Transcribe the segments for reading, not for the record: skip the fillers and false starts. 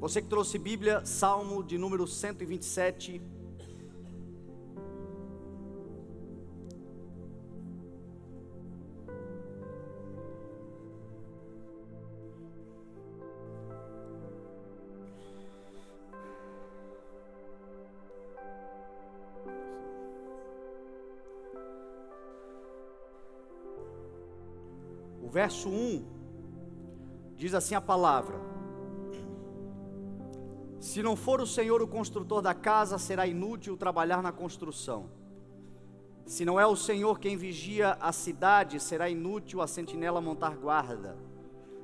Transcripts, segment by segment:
Você que trouxe Bíblia, Salmo de número 127. O verso 1 diz assim a palavra: se não for o Senhor o construtor da casa, será inútil trabalhar na construção. Se não é o Senhor quem vigia a cidade, será inútil a sentinela montar guarda.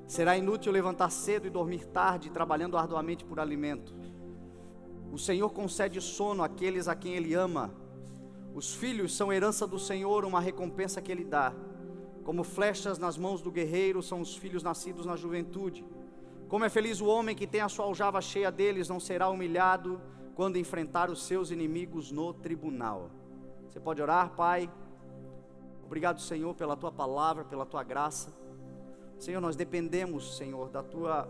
Será inútil levantar cedo e dormir tarde, trabalhando arduamente por alimento. O Senhor concede sono àqueles a quem Ele ama. Os filhos são herança do Senhor, uma recompensa que Ele dá. Como flechas nas mãos do guerreiro são os filhos nascidos na juventude. Como é feliz o homem que tem a sua aljava cheia deles, não será humilhado quando enfrentar os seus inimigos no tribunal. Você pode orar, Pai? Obrigado, Senhor, pela Tua palavra, pela Tua graça. Senhor, nós dependemos, Senhor, da Tua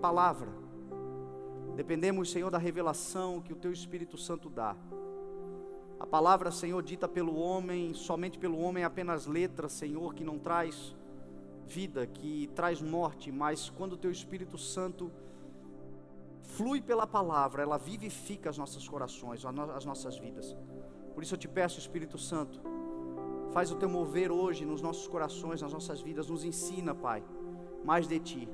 palavra. Dependemos, Senhor, da revelação que o Teu Espírito Santo dá. A palavra, Senhor, dita pelo homem, somente pelo homem, é apenas letra, Senhor, que não traz vida, que traz morte, mas quando o Teu Espírito Santo flui pela palavra, ela vivifica os nossos corações, as nossas vidas. Por isso eu te peço, Espírito Santo, faz o Teu mover hoje nos nossos corações, nas nossas vidas, nos ensina, Pai, mais de Ti.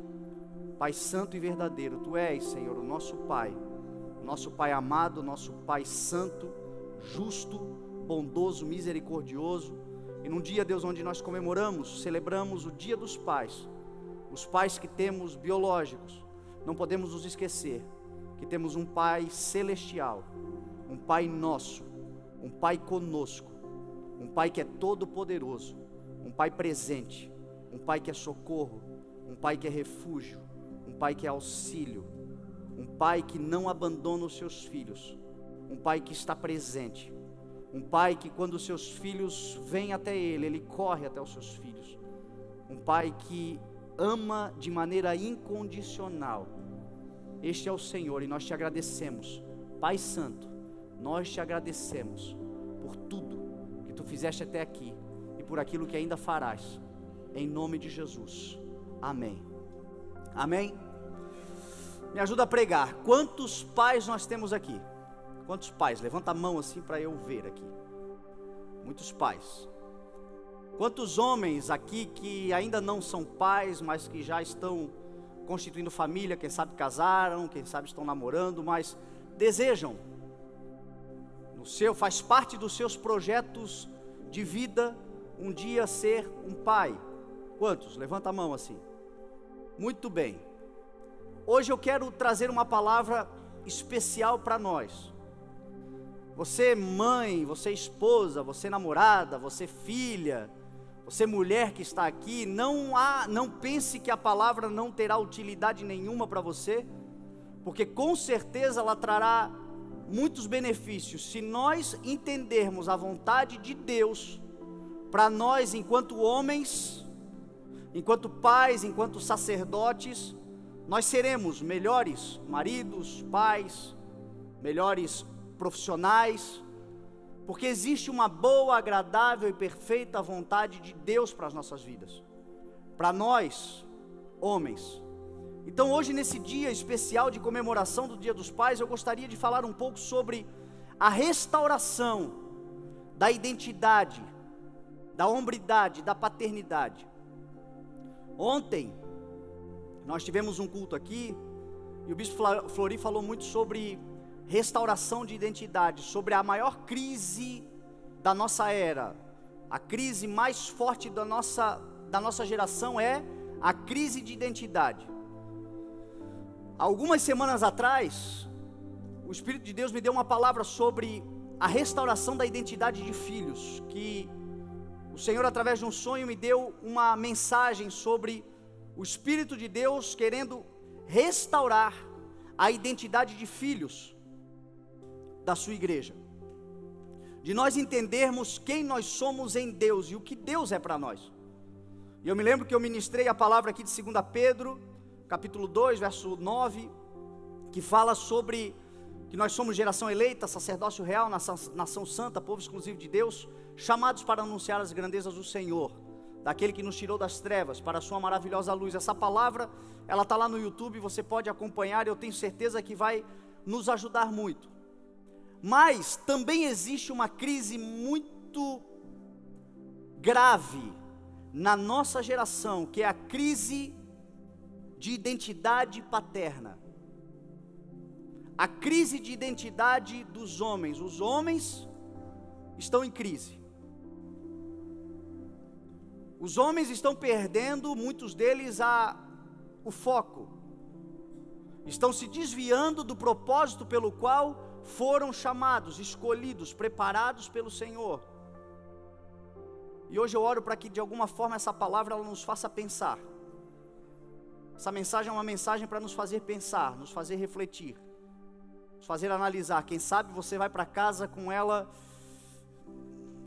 Pai santo e verdadeiro, Tu és, Senhor, o nosso Pai amado, nosso Pai santo, justo, bondoso, misericordioso. E num dia, Deus, onde nós comemoramos, celebramos o Dia dos Pais, os pais que temos biológicos, não podemos nos esquecer que temos um Pai celestial, um Pai nosso, um Pai conosco, um Pai que é todo poderoso, um Pai presente, um Pai que é socorro, um Pai que é refúgio, um Pai que é auxílio, um Pai que não abandona os seus filhos, um Pai que está presente, um Pai que quando os seus filhos vêm até Ele, Ele corre até os seus filhos, um Pai que ama de maneira incondicional. Este é o Senhor e nós te agradecemos, Pai Santo, nós te agradecemos por tudo que Tu fizeste até aqui e por aquilo que ainda farás, em nome de Jesus, amém. Amém? Me ajuda a pregar. Quantos pais nós temos aqui? Quantos pais? Levanta a mão assim para eu ver aqui. Muitos pais. Quantos homens aqui que ainda não são pais, mas que já estão constituindo família, quem sabe casaram, quem sabe estão namorando, mas desejam, faz parte dos seus projetos de vida, um dia ser um pai? Quantos? Levanta a mão assim. Muito bem. Hoje eu quero trazer uma palavra especial para nós. Você mãe, você esposa, você namorada, você filha, você mulher que está aqui, não pense que a palavra não terá utilidade nenhuma para você, porque com certeza ela trará muitos benefícios, se nós entendermos a vontade de Deus, para nós enquanto homens, enquanto pais, enquanto sacerdotes, nós seremos melhores maridos, pais, melhores profissionais, porque existe uma boa, agradável e perfeita vontade de Deus para as nossas vidas, para nós, homens. Então hoje, nesse dia especial de comemoração do Dia dos Pais, eu gostaria de falar um pouco sobre a restauração da identidade, da hombridade, da paternidade. Ontem, nós tivemos um culto aqui, e o Bispo Flori falou muito sobre restauração de identidade, sobre a maior crise da nossa era, a crise mais forte da nossa geração é a crise de identidade. Algumas semanas atrás, o Espírito de Deus me deu uma palavra sobre a restauração da identidade de filhos, que o Senhor através de um sonho me deu uma mensagem sobre o Espírito de Deus querendo restaurar a identidade de filhos da sua igreja, de nós entendermos quem nós somos em Deus e o que Deus é para nós. E eu me lembro que eu ministrei a palavra aqui de 2 Pedro, capítulo 2, verso 9, que fala sobre que nós somos geração eleita, sacerdócio real, nação santa, povo exclusivo de Deus, chamados para anunciar as grandezas do Senhor, daquele que nos tirou das trevas para a sua maravilhosa luz. Essa palavra, ela está lá no YouTube, você pode acompanhar, e eu tenho certeza que vai nos ajudar muito. Mas também existe uma crise muito grave na nossa geração, que é a crise de identidade paterna. A crise de identidade dos homens. Os homens estão em crise. Os homens estão perdendo, muitos deles, o foco. Estão se desviando do propósito pelo qual foram chamados, escolhidos, preparados pelo Senhor. E hoje eu oro para que de alguma forma essa palavra ela nos faça pensar. Essa mensagem é uma mensagem para nos fazer pensar, nos fazer refletir, nos fazer analisar. Quem sabe você vai para casa com ela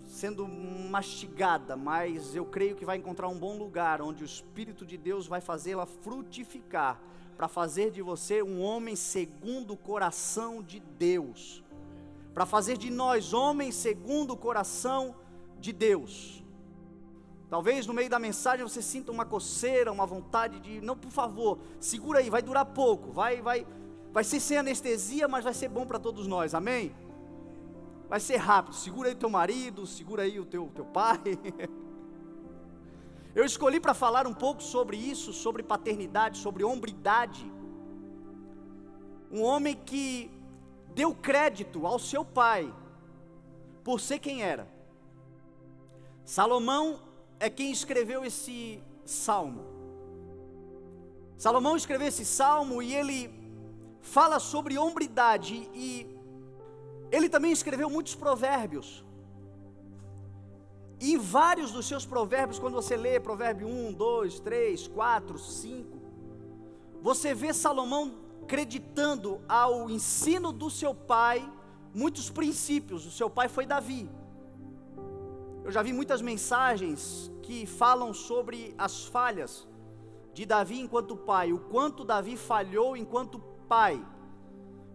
sendo mastigada, mas eu creio que vai encontrar um bom lugar onde o Espírito de Deus vai fazê-la frutificar, para fazer de você um homem segundo o coração de Deus, para fazer de nós homens segundo o coração de Deus. Talvez no meio da mensagem você sinta uma coceira, uma vontade de, não, por favor, segura aí, vai durar pouco, vai ser sem anestesia, mas vai ser bom para todos nós, amém? Vai ser rápido, segura aí o teu marido, segura aí o teu pai. Eu escolhi para falar um pouco sobre isso, sobre paternidade, sobre hombridade. Um homem que deu crédito ao seu pai, por ser quem era. Salomão é quem escreveu esse salmo. Salomão escreveu esse salmo e ele fala sobre hombridade, e ele também escreveu muitos provérbios. E em vários dos seus provérbios, quando você lê provérbio 1, 2, 3, 4, 5, você vê Salomão creditando ao ensino do seu pai muitos princípios. O seu pai foi Davi. Eu já vi muitas mensagens que falam sobre as falhas de Davi enquanto pai, o quanto Davi falhou enquanto pai,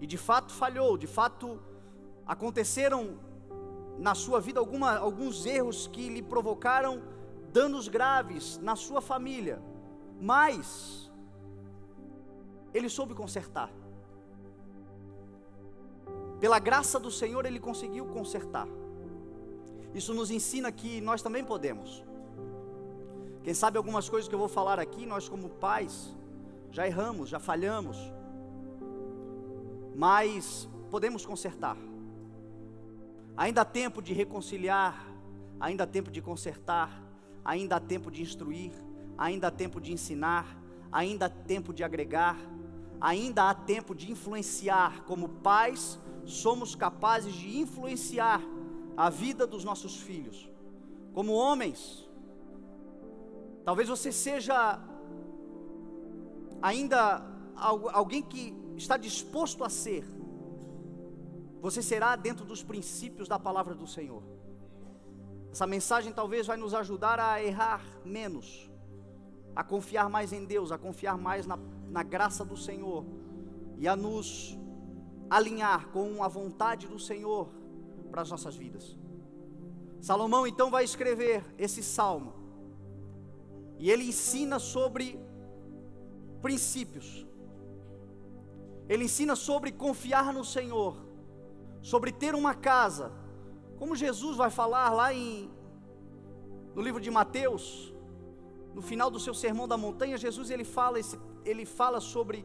e de fato falhou, de fato aconteceram na sua vida alguns erros que lhe provocaram danos graves na sua família, mas ele soube consertar. Pela graça do Senhor ele conseguiu consertar. Isso nos ensina que nós também podemos. Quem sabe algumas coisas que eu vou falar aqui, nós como pais já erramos, já falhamos, mas podemos consertar. Ainda há tempo de reconciliar, ainda há tempo de consertar, ainda há tempo de instruir, ainda há tempo de ensinar, ainda há tempo de agregar, ainda há tempo de influenciar. Como pais, somos capazes de influenciar a vida dos nossos filhos. Como homens, talvez você seja ainda alguém que está disposto a ser. Você será dentro dos princípios da palavra do Senhor. Essa mensagem talvez vai nos ajudar a errar menos, a confiar mais em Deus, a confiar mais na graça do Senhor, e a nos alinhar com a vontade do Senhor para as nossas vidas. Salomão então vai escrever esse salmo, e ele ensina sobre princípios. Ele ensina sobre confiar no Senhor, sobre ter uma casa, como Jesus vai falar lá no livro de Mateus, no final do seu sermão da montanha. Jesus ele fala sobre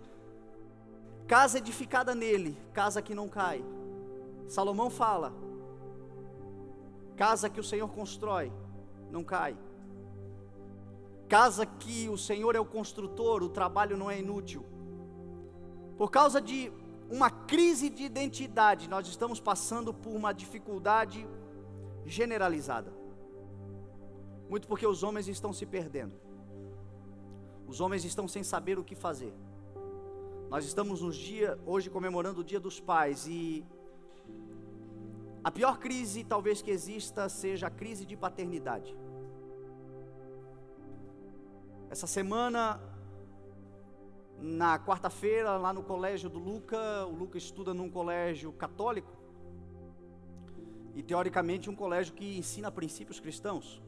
casa edificada nele, casa que não cai. Salomão fala, casa que o Senhor constrói, não cai. Casa que o Senhor é o construtor, o trabalho não é inútil. Por causa de uma crise de identidade, nós estamos passando por uma dificuldade generalizada. Muito porque os homens estão se perdendo. Os homens estão sem saber o que fazer. Nós estamos hoje comemorando o Dia dos Pais, e a pior crise talvez que exista seja a crise de paternidade. Essa semana na quarta-feira, lá no colégio do Luca. O Luca estuda num colégio católico, e teoricamente um colégio que ensina princípios cristãos.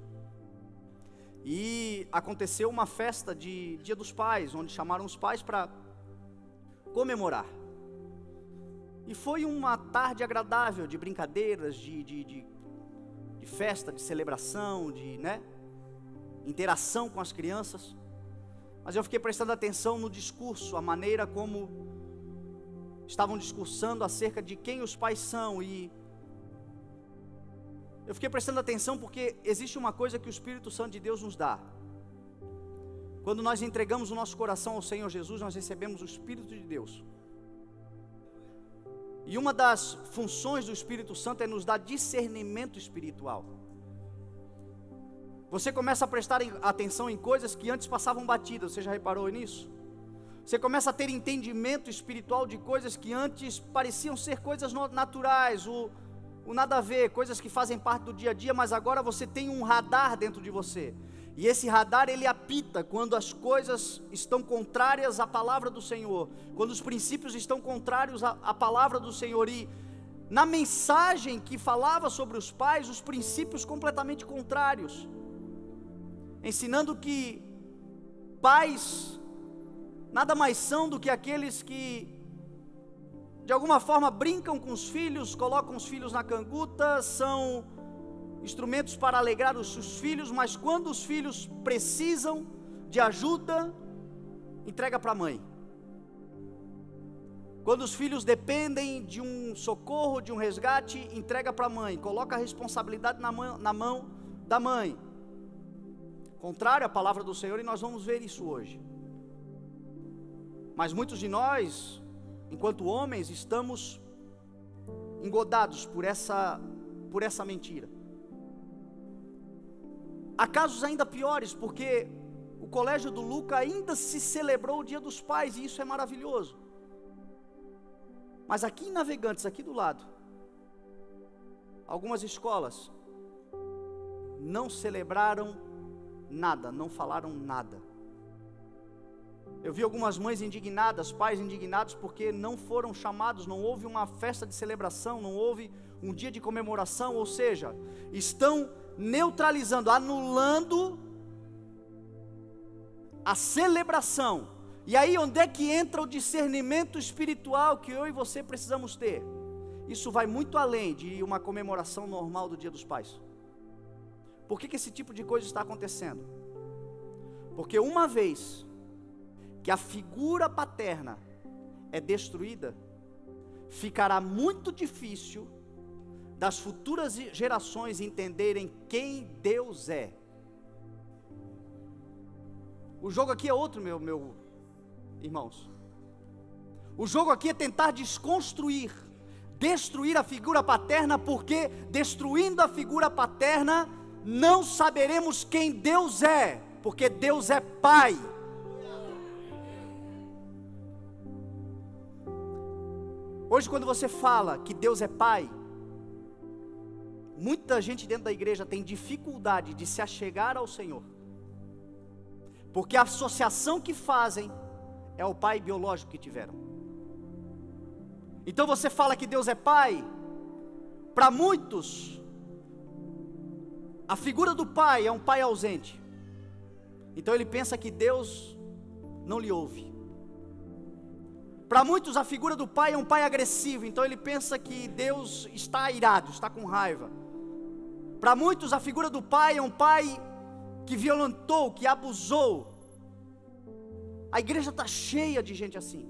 E aconteceu uma festa de Dia dos Pais, onde chamaram os pais para comemorar. E foi uma tarde agradável, de brincadeiras, de festa, de celebração, de interação com as crianças. Mas eu fiquei prestando atenção no discurso, a maneira como estavam discursando acerca de quem os pais são. E eu fiquei prestando atenção porque existe uma coisa que o Espírito Santo de Deus nos dá. Quando nós entregamos o nosso coração ao Senhor Jesus, nós recebemos o Espírito de Deus. E uma das funções do Espírito Santo é nos dar discernimento espiritual. Você começa a prestar atenção em coisas que antes passavam batidas. Você já reparou nisso? Você começa a ter entendimento espiritual de coisas que antes pareciam ser coisas naturais, o nada a ver, coisas que fazem parte do dia a dia, mas agora você tem um radar dentro de você. E esse radar, ele apita quando as coisas estão contrárias à palavra do Senhor, quando os princípios estão contrários à palavra do Senhor. E na mensagem que falava sobre os pais, os princípios completamente contrários, ensinando que pais nada mais são do que aqueles que de alguma forma brincam com os filhos, colocam os filhos na canguta, são instrumentos para alegrar os seus filhos, mas quando os filhos precisam de ajuda, entrega para a mãe. Quando os filhos dependem de um socorro, de um resgate, entrega para a mãe, coloca a responsabilidade na mão da mãe. Contrário à palavra do Senhor, e nós vamos ver isso hoje. Mas muitos de nós, enquanto homens, estamos engodados por essa mentira. Há casos ainda piores, porque o colégio do Luca ainda se celebrou o Dia dos Pais, e isso é maravilhoso. Mas aqui em Navegantes, aqui do lado, algumas escolas não celebraram nada, não falaram nada. Eu vi algumas mães indignadas, pais indignados, porque não foram chamados, não houve uma festa de celebração, não houve um dia de comemoração, ou seja, estão neutralizando, anulando a celebração. E aí onde é que entra o discernimento espiritual que eu e você precisamos ter? Isso vai muito além de uma comemoração normal do Dia dos Pais. Por que esse tipo de coisa está acontecendo? Porque uma vez que a figura paterna é destruída, ficará muito difícil das futuras gerações entenderem quem Deus é. O jogo aqui é outro, meu irmãos. O jogo aqui é tentar desconstruir, destruir a figura paterna, porque destruindo a figura paterna, não saberemos quem Deus é, porque Deus é Pai. Hoje, quando você fala que Deus é Pai, muita gente dentro da igreja tem dificuldade de se achegar ao Senhor, porque a associação que fazem é o pai biológico que tiveram. Então você fala que Deus é Pai, para muitos, a figura do pai é um pai ausente. Então ele pensa que Deus não lhe ouve. Para muitos a figura do pai é um pai agressivo, então ele pensa que Deus está irado, está com raiva. Para muitos a figura do pai é um pai que violentou, que abusou. A igreja está cheia de gente assim,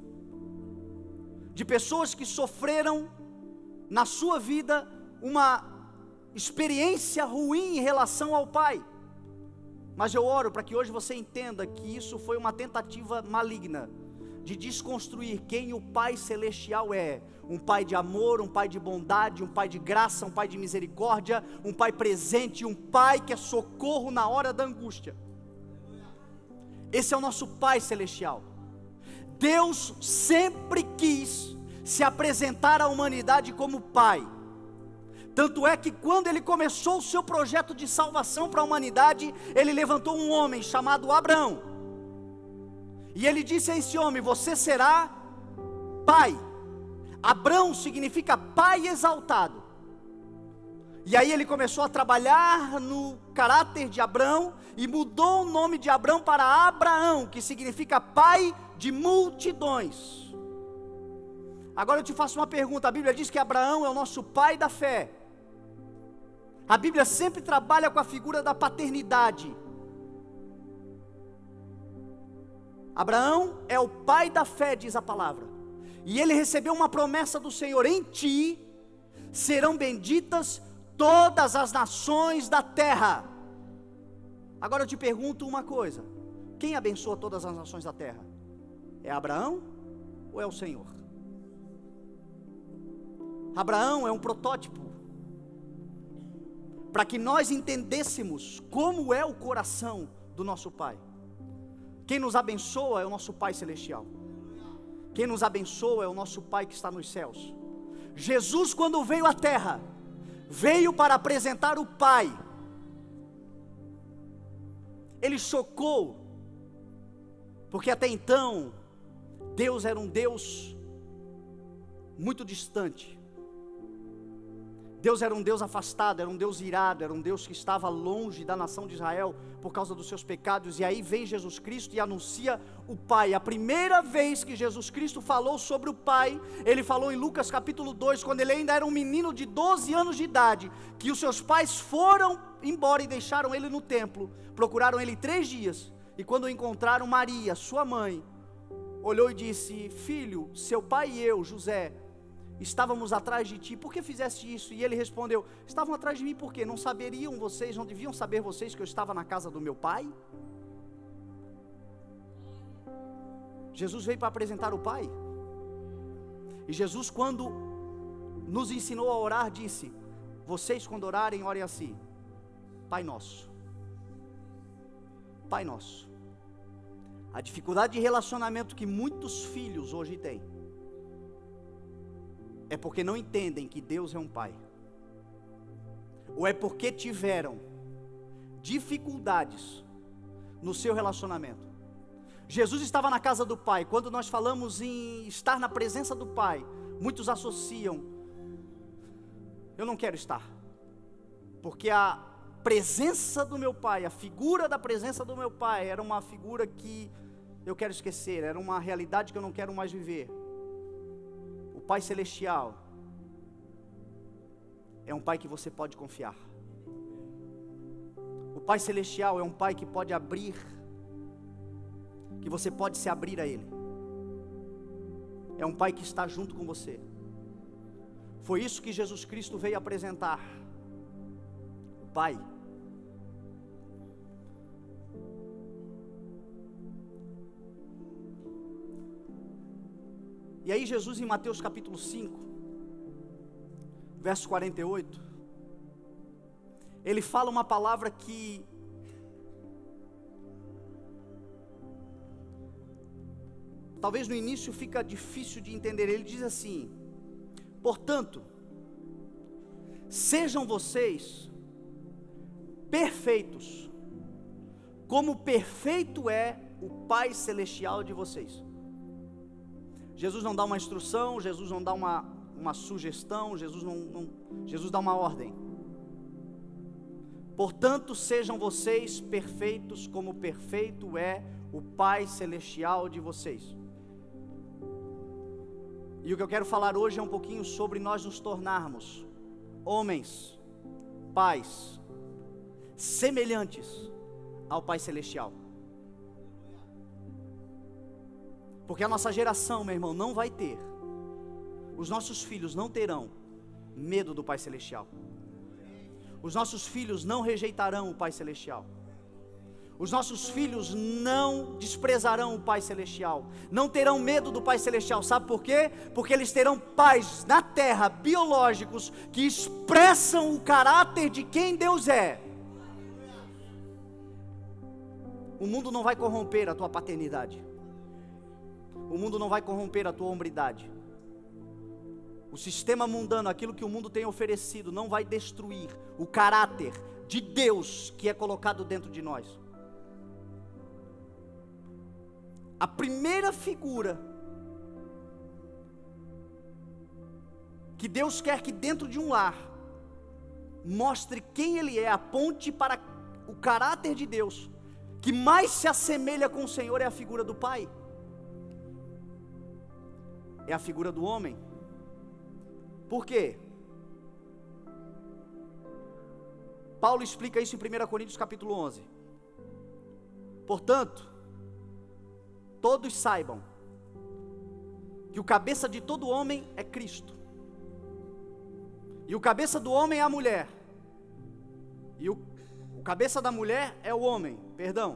de pessoas que sofreram na sua vida uma experiência ruim em relação ao pai. Mas eu oro para que hoje você entenda que isso foi uma tentativa maligna de desconstruir quem o Pai Celestial é. Um Pai de amor, um Pai de bondade, um Pai de graça, um Pai de misericórdia, um Pai presente, um Pai que é socorro na hora da angústia. Esse é o nosso Pai Celestial. Deus sempre quis se apresentar à humanidade como Pai. Tanto é que quando Ele começou o seu projeto de salvação para a humanidade, Ele levantou um homem chamado Abraão. E ele disse a esse homem: você será pai. Abrão significa pai exaltado. E aí ele começou a trabalhar no caráter de Abrão e mudou o nome de Abrão para Abraão, que significa pai de multidões. Agora eu te faço uma pergunta. A Bíblia diz que Abraão é o nosso pai da fé. A Bíblia sempre trabalha com a figura da paternidade. Abraão é o pai da fé, diz a palavra. E ele recebeu uma promessa do Senhor: em ti serão benditas todas as nações da terra. Agora eu te pergunto uma coisa: quem abençoa todas as nações da terra? É Abraão ou é o Senhor? Abraão é um protótipo para que nós entendêssemos como é o coração do nosso Pai. Quem nos abençoa é o nosso Pai Celestial. Quem nos abençoa é o nosso Pai que está nos céus. Jesus, quando veio à terra, veio para apresentar o Pai. Ele chocou, porque até então, Deus era um Deus muito distante. Deus era um Deus afastado, era um Deus irado, era um Deus que estava longe da nação de Israel por causa dos seus pecados. E aí vem Jesus Cristo e anuncia o Pai. A primeira vez que Jesus Cristo falou sobre o Pai, ele falou em Lucas capítulo 2, quando ele ainda era um menino de 12 anos de idade, que os seus pais foram embora e deixaram ele no templo, procuraram ele 3 dias, e quando encontraram, Maria, sua mãe, olhou e disse: filho, seu pai e eu, José, estávamos atrás de ti, por que fizeste isso? E ele respondeu: estavam atrás de mim por quê? Não saberiam vocês, não deviam saber vocês que eu estava na casa do meu pai? Jesus veio para apresentar o Pai. E Jesus, quando nos ensinou a orar, disse: vocês quando orarem, orem assim: Pai Nosso. Pai Nosso. A dificuldade de relacionamento que muitos filhos hoje têm é porque não entendem que Deus é um Pai, ou é porque tiveram dificuldades no seu relacionamento. Jesus estava na casa do Pai. Quando nós falamos em estar na presença do Pai, muitos associam: eu não quero estar, porque a presença do meu Pai, a figura da presença do meu Pai era uma figura que eu quero esquecer, era uma realidade que eu não quero mais viver. O Pai Celestial é um Pai que você pode confiar. O Pai Celestial é um Pai que pode abrir, que você pode se abrir a Ele. É um Pai que está junto com você. Foi isso que Jesus Cristo veio apresentar, o Pai. E aí Jesus, em Mateus capítulo 5, verso 48, ele fala uma palavra que talvez no início fica difícil de entender. Ele diz assim: portanto, sejam vocês perfeitos, como perfeito é o Pai Celestial de vocês. Jesus não dá uma instrução, Jesus não dá uma sugestão, Jesus dá uma ordem. Portanto, sejam vocês perfeitos, como perfeito é o Pai Celestial de vocês. E o que eu quero falar hoje é um pouquinho sobre nós nos tornarmos homens, pais, semelhantes ao Pai Celestial. Porque a nossa geração, meu irmão, não vai ter, os nossos filhos não terão medo do Pai Celestial. Os nossos filhos não rejeitarão o Pai Celestial. Os nossos filhos não desprezarão o Pai Celestial, não terão medo do Pai Celestial. Sabe por quê? Porque eles terão pais na terra, biológicos, que expressam o caráter de quem Deus é. O mundo não vai corromper a tua paternidade. O mundo não vai corromper a tua hombridade. O sistema mundano, aquilo que o mundo tem oferecido, não vai destruir o caráter de Deus que é colocado dentro de nós. a primeira figura que Deus quer que dentro de um lar mostre quem Ele é, aponte para o caráter de Deus, que mais se assemelha com o Senhor, é a figura do pai, é a figura do homem. Por quê? Paulo explica isso em 1 Coríntios capítulo 11. Portanto, todos saibam que o cabeça de todo homem é Cristo, e o cabeça do homem é a mulher, e o cabeça da mulher é o homem, perdão.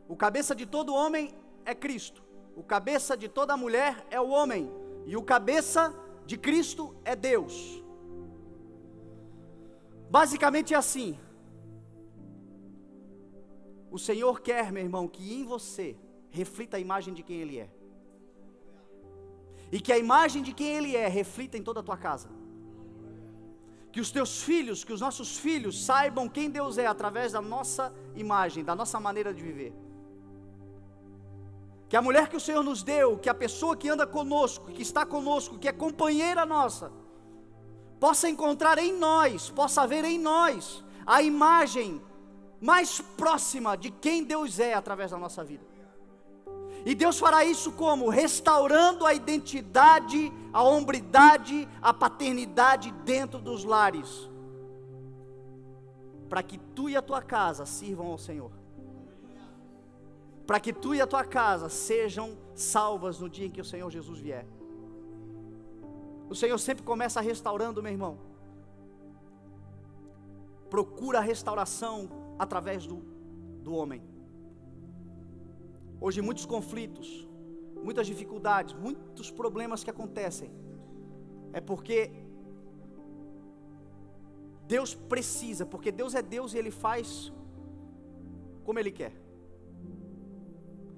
O cabeça de todo homem é Cristo, o cabeça de toda mulher é o homem, e o cabeça de Cristo é Deus. Basicamente é assim. O Senhor quer, meu irmão, que em você reflita a imagem de quem Ele é, e que a imagem de quem Ele é reflita em toda a tua casa. Que os teus filhos, que os nossos filhos saibam quem Deus é através da nossa imagem, da nossa maneira de viver. Que a mulher que o Senhor nos deu, que a pessoa que anda conosco, que está conosco, que é companheira nossa, possa encontrar em nós, possa ver em nós a imagem mais próxima de quem Deus é através da nossa vida. E Deus fará isso como? Restaurando a identidade, a hombridade, a paternidade dentro dos lares, para que tu e a tua casa sirvam ao Senhor, para que tu e a tua casa sejam salvas no dia em que o Senhor Jesus vier. O Senhor sempre começa restaurando, meu irmão. Procura a restauração através do homem. Hoje muitos conflitos, muitas dificuldades, muitos problemas que acontecem, é porque Deus precisa, porque Deus é Deus e Ele faz como Ele quer.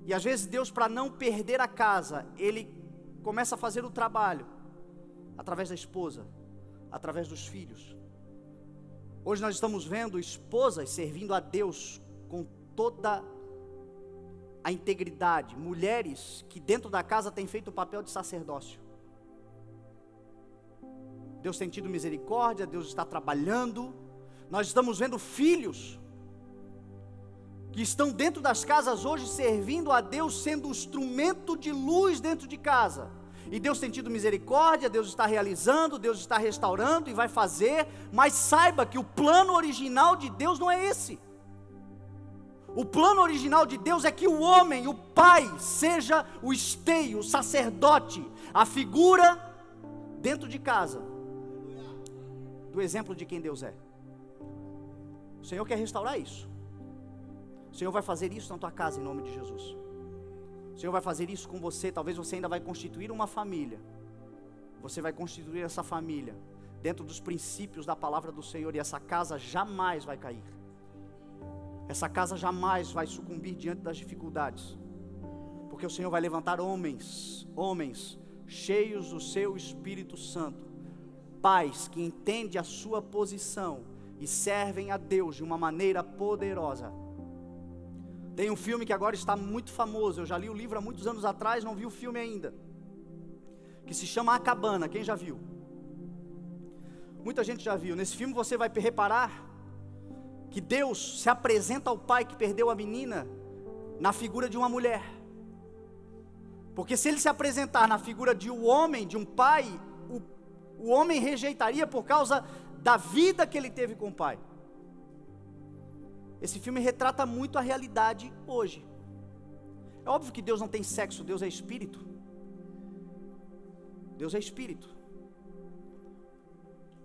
E às vezes Deus, para não perder a casa, Ele começa a fazer o trabalho através da esposa, através dos filhos. Hoje nós estamos vendo esposas servindo a Deus com toda a integridade, mulheres que dentro da casa têm feito o papel de sacerdócio. Deus tem tido misericórdia, Deus está trabalhando. Nós estamos vendo filhos que estão dentro das casas hoje servindo a Deus, sendo um instrumento de luz dentro de casa. E Deus tem tido misericórdia, Deus está realizando, Deus está restaurando e vai fazer, mas saiba que o plano original de Deus não é esse. O plano original de Deus é que o homem, o pai, seja o esteio, o sacerdote, a figura dentro de casa, do exemplo de quem Deus é. O Senhor quer restaurar isso. O Senhor vai fazer isso na tua casa em nome de Jesus. O Senhor vai fazer isso com você. Talvez você ainda vai constituir uma família. Você vai constituir essa família dentro dos princípios da palavra do Senhor, e essa casa jamais vai cair. Essa casa jamais vai sucumbir diante das dificuldades, porque o Senhor vai levantar homens cheios do seu Espírito Santo, pais que entendem a sua posição e servem a Deus de uma maneira poderosa. Tem um filme que agora está muito famoso, eu já li o livro há muitos anos atrás, não vi o filme ainda, que se chama A Cabana. Quem já viu? Muita gente já viu. Nesse filme você vai reparar que Deus se apresenta ao pai que perdeu a menina na figura de uma mulher. Porque se Ele se apresentar na figura de um homem, de um pai, o homem rejeitaria por causa da vida que ele teve com o pai. Esse filme retrata muito a realidade hoje. É óbvio que Deus não tem sexo, Deus é espírito. Deus é espírito.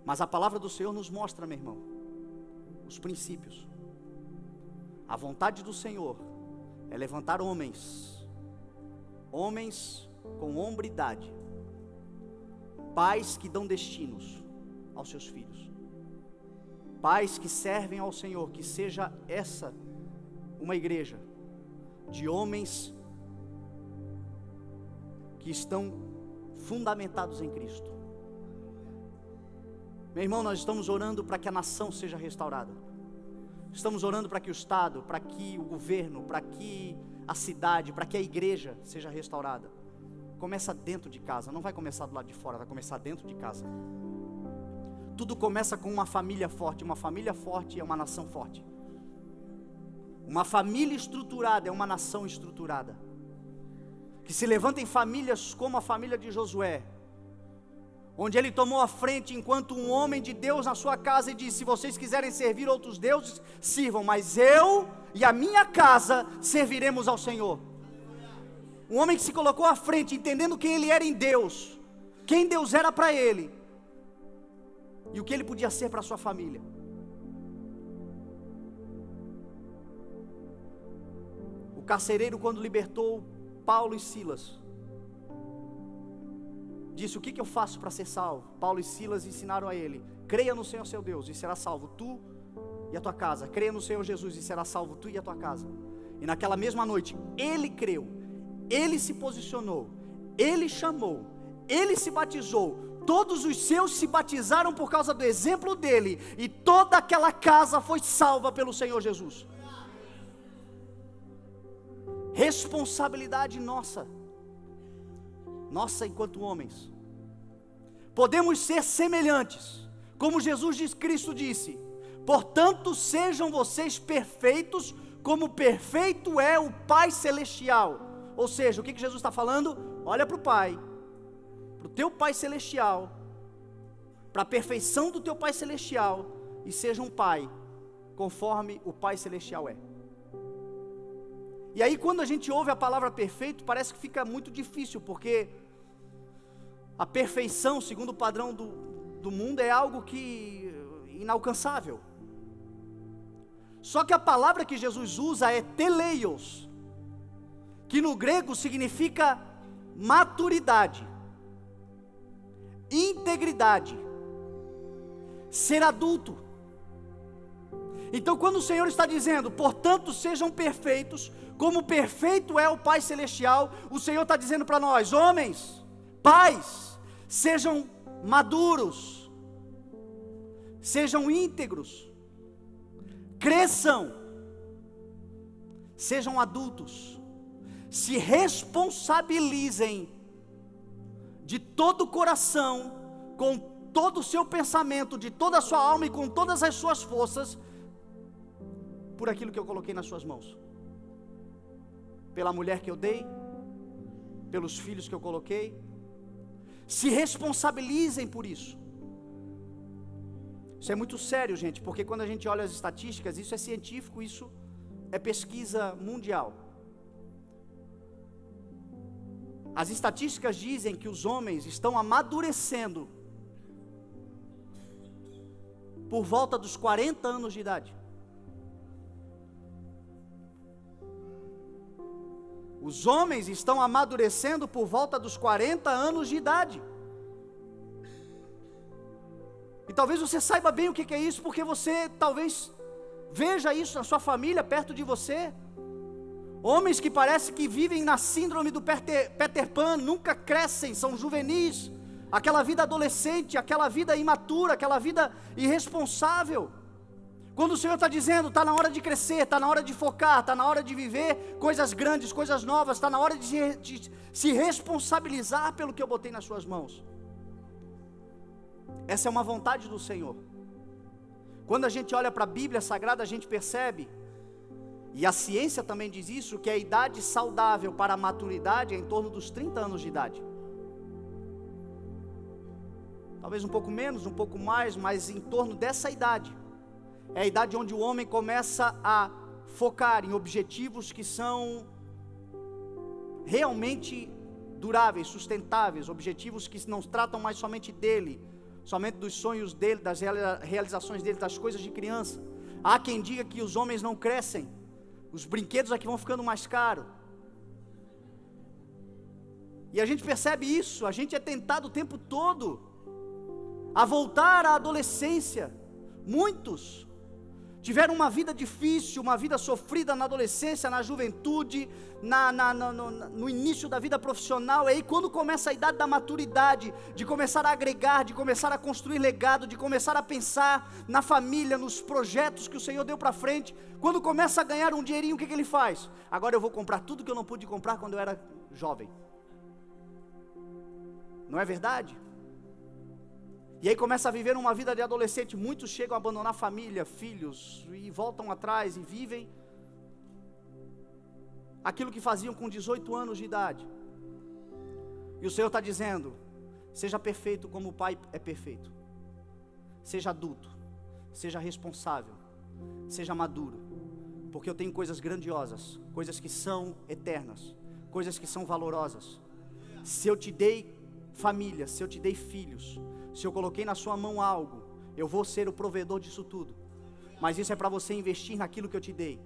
Mas a palavra do Senhor nos mostra, meu irmão, os princípios. A vontade do Senhor é levantar homens com hombridade, pais que dão destinos aos seus filhos, pais que servem ao Senhor. Que seja essa uma igreja de homens que estão fundamentados em Cristo. Meu irmão, nós estamos orando para que a nação seja restaurada. Estamos orando para que o Estado, para que o governo, para que a cidade, para que a igreja seja restaurada, começa dentro de casa. Não vai começar do lado de fora, vai começar dentro de casa. Tudo começa com uma família forte. Uma família forte é uma nação forte. Uma família estruturada é uma nação estruturada. Que se levantem famílias como a família de Josué, onde ele tomou a frente enquanto um homem de Deus na sua casa e disse: se vocês quiserem servir outros deuses, sirvam, mas eu e a minha casa serviremos ao Senhor. Um homem que se colocou à frente, entendendo quem ele era em Deus, quem Deus era para ele, e o que ele podia ser para a sua família. O carcereiro, quando libertou Paulo e Silas, disse: o que eu faço para ser salvo? Paulo e Silas ensinaram a ele: creia no Senhor seu Deus e será salvo tu e a tua casa. Creia no Senhor Jesus e será salvo tu e a tua casa. E naquela mesma noite, ele creu, ele se posicionou, ele chamou, ele se batizou. Todos os seus se batizaram por causa do exemplo dele, e toda aquela casa foi salva pelo Senhor Jesus. Responsabilidade nossa enquanto homens. Podemos ser semelhantes, como Jesus Cristo disse: portanto sejam vocês perfeitos, como perfeito é o Pai Celestial. Ou seja, o que Jesus está falando? Olha para o Pai, para o teu Pai Celestial, para a perfeição do teu Pai Celestial, e seja um Pai conforme o Pai Celestial é. E aí, quando a gente ouve a palavra perfeito, parece que fica muito difícil, porque a perfeição, segundo o padrão do mundo, é algo que inalcançável. Só que a palavra que Jesus usa é teleios, que no grego significa maturidade, integridade, ser adulto. Então, quando o Senhor está dizendo: portanto sejam perfeitos, como perfeito é o Pai Celestial, o Senhor está dizendo para nós, homens, pais, sejam maduros, sejam íntegros, cresçam, sejam adultos, se responsabilizem de todo o coração, com todo o seu pensamento, de toda a sua alma e com todas as suas forças, por aquilo que eu coloquei nas suas mãos, pela mulher que eu dei, pelos filhos que eu coloquei. Se responsabilizem por isso. Isso é muito sério, gente, porque quando a gente olha as estatísticas, isso é científico, isso é pesquisa mundial. As estatísticas dizem que os homens estão amadurecendo por volta dos 40 anos de idade. Os homens estão amadurecendo por volta dos 40 anos de idade. E talvez você saiba bem o que é isso, porque você talvez veja isso na sua família, perto de você. Homens que parece que vivem na síndrome do Peter Pan, nunca crescem, são juvenis. Aquela vida adolescente, aquela vida imatura, aquela vida irresponsável. Quando o Senhor está dizendo: está na hora de crescer, está na hora de focar, está na hora de viver coisas grandes, coisas novas, está na hora de se responsabilizar pelo que eu botei nas suas mãos. Essa é uma vontade do Senhor. Quando a gente olha para a Bíblia Sagrada, a gente percebe, e a ciência também diz isso, que a idade saudável para a maturidade é em torno dos 30 anos de idade. Talvez um pouco menos, um pouco mais, mas em torno dessa idade. É a idade onde o homem começa a focar em objetivos que são realmente duráveis, sustentáveis, objetivos que não tratam mais somente dele, somente dos sonhos dele, das realizações dele, das coisas de criança. Há quem diga que os homens não crescem, os brinquedos aqui vão ficando mais caros. E a gente percebe isso, a gente é tentado o tempo todo a voltar à adolescência. Muitos tiveram uma vida difícil, uma vida sofrida na adolescência, na juventude, no início da vida profissional, e aí quando começa a idade da maturidade, de começar a agregar, de começar a construir legado, de começar a pensar na família, nos projetos que o Senhor deu para frente, quando começa a ganhar um dinheirinho, o que ele faz? Agora eu vou comprar tudo que eu não pude comprar quando eu era jovem. Não é verdade? E aí começa a viver uma vida de adolescente. Muitos chegam a abandonar família, filhos, e voltam atrás e vivem aquilo que faziam com 18 anos de idade. E o Senhor está dizendo: seja perfeito como o Pai é perfeito. Seja adulto, seja responsável, seja maduro, porque eu tenho coisas grandiosas, coisas que são eternas, coisas que são valorosas. Se eu te dei família, se eu te dei filhos, se eu coloquei na sua mão algo, eu vou ser o provedor disso tudo. Mas isso é para você investir naquilo que eu te dei.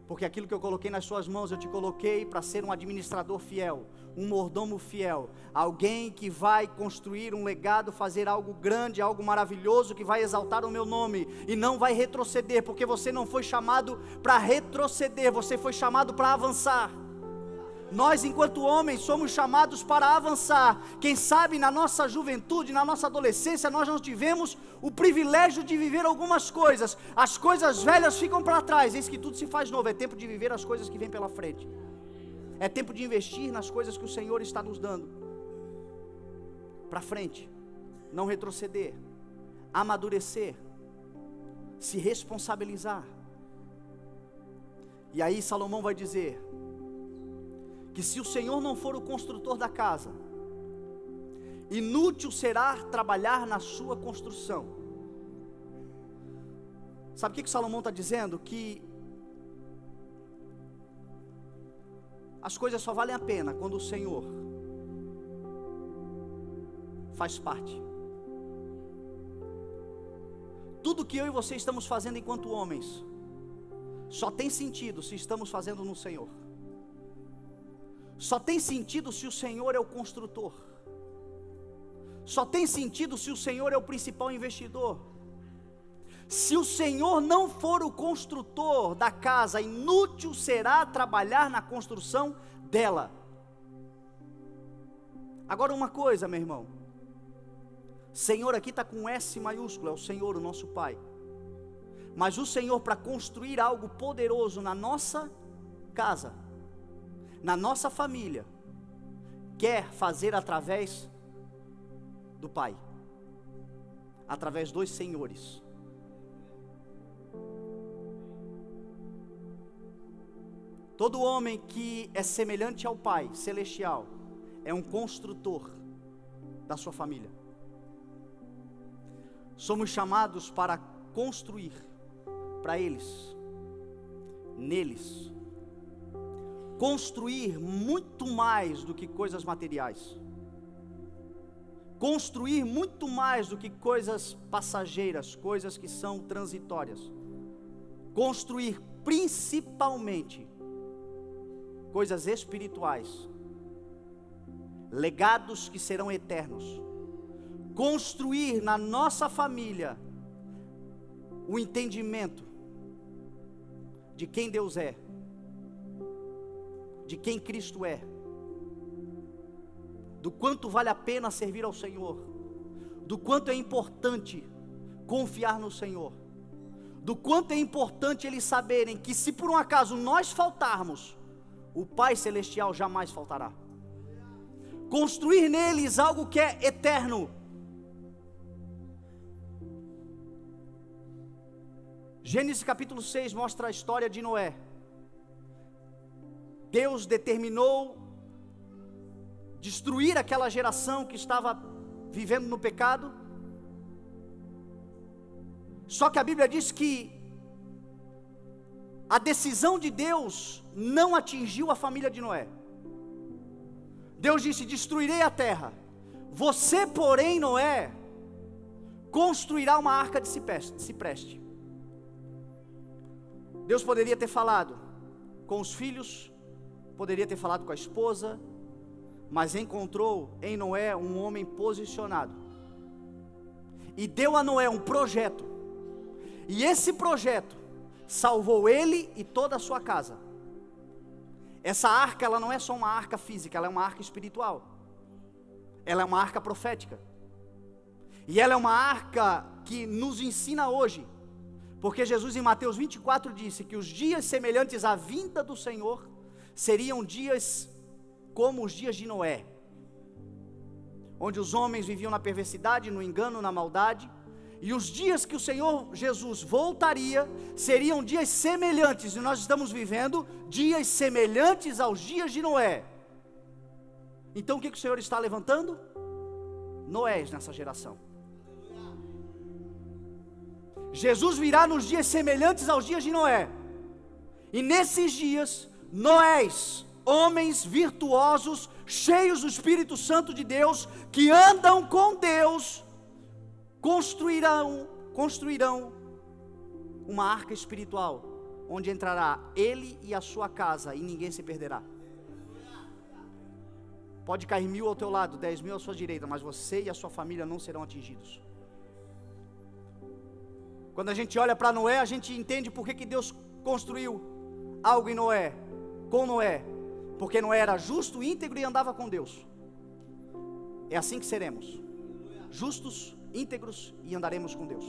Porque aquilo que eu coloquei nas suas mãos, eu te coloquei para ser um administrador fiel, um mordomo fiel, alguém que vai construir um legado, fazer algo grande, algo maravilhoso, que vai exaltar o meu nome, e não vai retroceder, porque você não foi chamado para retroceder, você foi chamado para avançar. Nós, enquanto homens, somos chamados para avançar. Quem sabe na nossa juventude, na nossa adolescência, nós não tivemos o privilégio de viver algumas coisas. As coisas velhas ficam para trás, eis que tudo se faz novo. É tempo de viver as coisas que vêm pela frente. É tempo de investir nas coisas que o Senhor está nos dando para frente. Não retroceder, amadurecer, se responsabilizar. E aí Salomão vai dizer que se o Senhor não for o construtor da casa, inútil será trabalhar na sua construção. Sabe o que Salomão está dizendo? Que as coisas só valem a pena quando o Senhor faz parte. Tudo que eu e você estamos fazendo enquanto homens só tem sentido se estamos fazendo no Senhor. Só tem sentido se o Senhor é o construtor. Só tem sentido se o Senhor é o principal investidor. Se o Senhor não for o construtor da casa, inútil será trabalhar na construção dela. Agora uma coisa, meu irmão, Senhor aqui está com S maiúsculo, é o Senhor, o nosso Pai. Mas o Senhor, para construir algo poderoso na nossa casa, na nossa família, quer fazer através do Pai, através dos senhores. Todo homem que é semelhante ao Pai celestial é um construtor da sua família. Somos chamados para construir para eles, neles, construir muito mais do que coisas materiais, construir muito mais do que coisas passageiras, coisas que são transitórias, construir principalmente coisas espirituais, legados que serão eternos, construir na nossa família o entendimento de quem Deus é, de quem Cristo é, do quanto vale a pena servir ao Senhor, do quanto é importante confiar no Senhor, do quanto é importante eles saberem que se por um acaso nós faltarmos, o Pai Celestial jamais faltará. Construir neles algo que é eterno. Gênesis capítulo 6 mostra a história de Noé. Deus determinou destruir aquela geração que estava vivendo no pecado. Só que a Bíblia diz que a decisão de Deus não atingiu a família de Noé. Deus disse: destruirei a terra. Você, porém, Noé, construirá uma arca de cipreste. Deus poderia ter falado com os filhos, poderia ter falado com a esposa, mas encontrou em Noé um homem posicionado, e deu a Noé um projeto, e esse projeto salvou ele e toda a sua casa. Essa arca, ela não é só uma arca física, ela é uma arca espiritual. Ela é uma arca profética. E ela é uma arca que nos ensina hoje, porque Jesus em Mateus 24 disse que os dias semelhantes à vinda do Senhor seriam dias como os dias de Noé, onde os homens viviam na perversidade, no engano, na maldade, e os dias que o Senhor Jesus voltaria seriam dias semelhantes, e nós estamos vivendo dias semelhantes aos dias de Noé. Então o que o Senhor está levantando? Noés nessa geração. Jesus virá nos dias semelhantes aos dias de Noé, e nesses dias, Noés, homens virtuosos, cheios do Espírito Santo de Deus, que andam com Deus, construirão uma arca espiritual, onde entrará ele e a sua casa, e ninguém se perderá. Pode cair 1.000 ao teu lado, 10.000 à sua direita, mas você e a sua família não serão atingidos. Quando a gente olha para Noé, a gente entende por que Deus construiu algo em Noé, com Noé, porque Noé era justo, íntegro e andava com Deus. É assim que seremos, justos, íntegros e andaremos com Deus.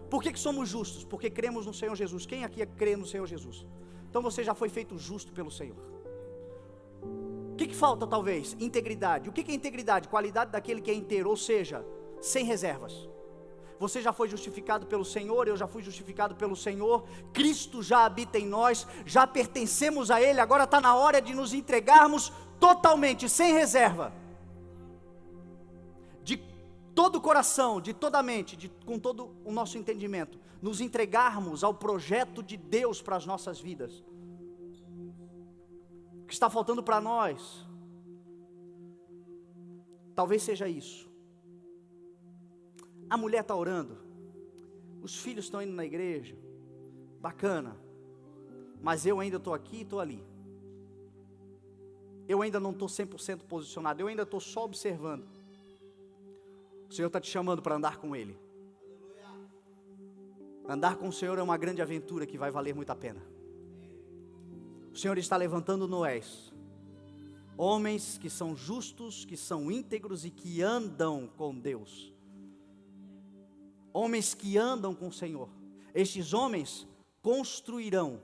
Por que somos justos? Porque cremos no Senhor Jesus. Quem aqui crê no Senhor Jesus? Então você já foi feito justo pelo Senhor. O que falta talvez? Integridade. O que é integridade? Qualidade daquele que é inteiro, ou seja, sem reservas. Você já foi justificado pelo Senhor, eu já fui justificado pelo Senhor, Cristo já habita em nós, já pertencemos a Ele, agora está na hora de nos entregarmos totalmente, sem reserva, de todo o coração, de toda a mente, com todo o nosso entendimento, nos entregarmos ao projeto de Deus para as nossas vidas. O que está faltando para nós, talvez seja isso. A mulher está orando, os filhos estão indo na igreja, bacana, mas eu ainda estou aqui e estou ali. Eu ainda não estou 100% posicionado, eu ainda estou só observando. O Senhor está te chamando para andar com Ele. Andar com o Senhor é uma grande aventura que vai valer muito a pena. O Senhor está levantando Noés, homens que são justos, que são íntegros e que andam com Deus. Homens que andam com o Senhor. Estes homens construirão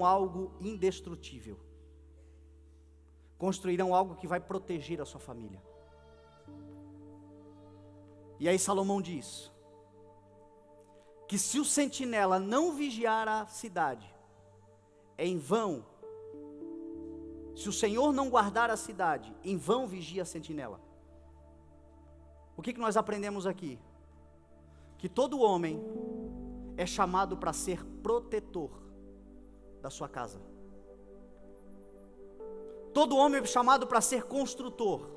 algo indestrutível. Construirão algo que vai proteger a sua família. E aí Salomão diz que se o sentinela não vigiar a cidade, é em vão. Se o Senhor não guardar a cidade, em vão vigia a sentinela. O que nós aprendemos aqui? Que todo homem é chamado para ser protetor da sua casa. Todo homem é chamado para ser construtor.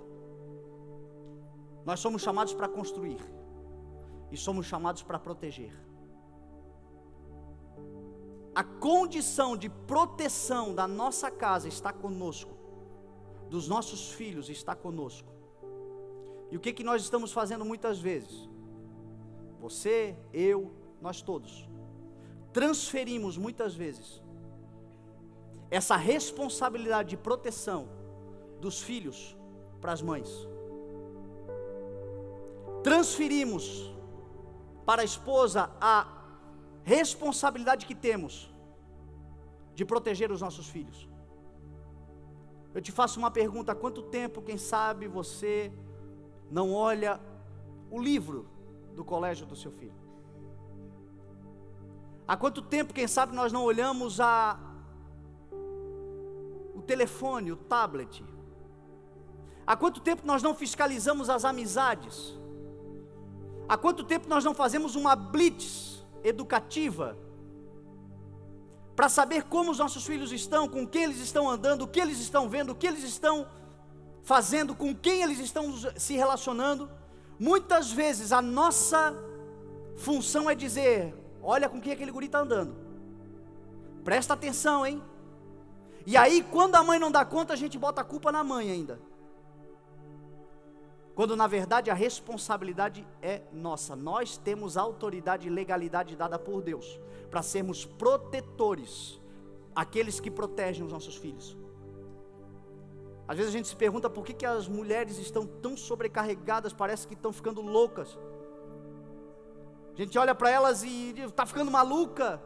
Nós somos chamados para construir e somos chamados para proteger. A condição de proteção da nossa casa está conosco, dos nossos filhos está conosco. E o que nós estamos fazendo muitas vezes? Você, eu, nós todos transferimos muitas vezes essa responsabilidade de proteção dos filhos para as mães. Transferimos para a esposa a responsabilidade que temos de proteger os nossos filhos. Eu te faço uma pergunta: há quanto tempo, quem sabe, você não olha o livro do colégio do seu filho? Há quanto tempo, quem sabe, nós não olhamos o telefone, o tablet? Há quanto tempo nós não fiscalizamos as amizades? Há quanto tempo nós não fazemos uma blitz educativa para saber como os nossos filhos estão, com quem eles estão andando, o que eles estão vendo, o que eles estão fazendo, com quem eles estão se relacionando? Muitas vezes a nossa função é dizer: olha com quem aquele guri está andando, presta atenção, hein? E aí, quando a mãe não dá conta, a gente bota a culpa na mãe ainda. quando na verdade a responsabilidade é nossa. Nós temos autoridade e legalidade dada por Deus para sermos protetores, aqueles que protegem os nossos filhos. Às vezes a gente se pergunta por que as mulheres estão tão sobrecarregadas, parece que estão ficando loucas. A gente olha para elas e diz, está ficando maluca.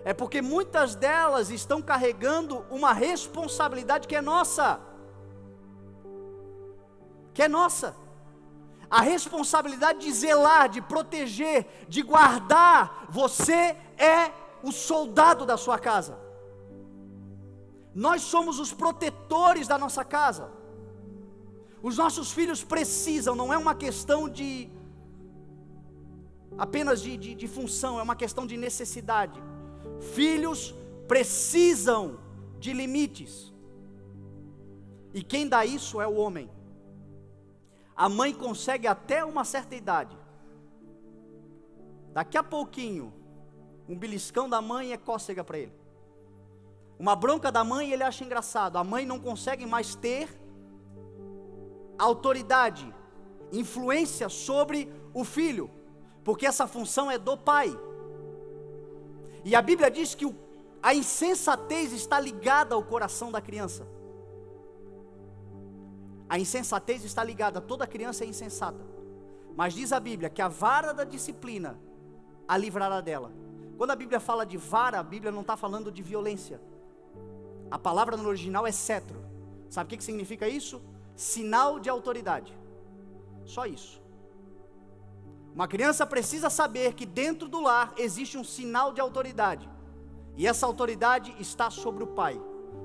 É porque muitas delas estão carregando uma responsabilidade que é nossa. A responsabilidade de zelar, de proteger, de guardar. Você é o soldado da sua casa. Nós somos os protetores da nossa casa. Os nossos filhos precisam, não é uma questão de apenas de função, é uma questão de necessidade. Filhos precisam de limites. E quem dá isso é o homem. A mãe consegue até uma certa idade. Daqui a pouquinho, um beliscão da mãe é cócega para ele. Uma bronca da mãe ele acha engraçado. A mãe não consegue mais ter autoridade, influência sobre o filho, porque essa função é do pai. E a Bíblia diz que a insensatez está ligada ao coração da criança. A insensatez está ligada, toda criança é insensata. Mas diz a Bíblia que a vara da disciplina a livrará dela. Quando a Bíblia fala de vara, a Bíblia não está falando de violência. A palavra no original é cetro. Sabe o que significa isso? Sinal de autoridade. Só isso. Uma criança precisa saber que dentro do lar existe um sinal de autoridade. E essa autoridade está sobre o pai.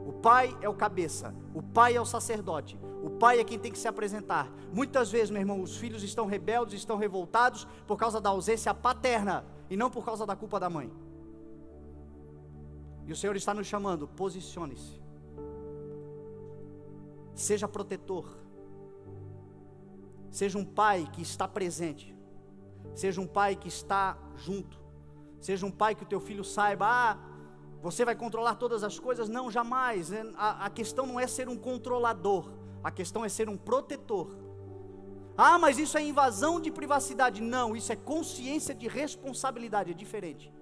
O pai é o cabeça. O pai é o sacerdote. O pai é quem tem que se apresentar. Muitas vezes, meu irmão, os filhos estão rebeldes, estão revoltados por causa da ausência paterna e não por causa da culpa da mãe. E o Senhor está nos chamando, posicione-se. Seja protetor. Seja um pai que está presente. Seja um pai que está junto. Seja um pai que o teu filho saiba, você vai controlar todas as coisas. Não, jamais. A questão não é ser um controlador. A questão é ser um protetor. Mas isso é invasão de privacidade. Não, isso é consciência de responsabilidade, é diferente.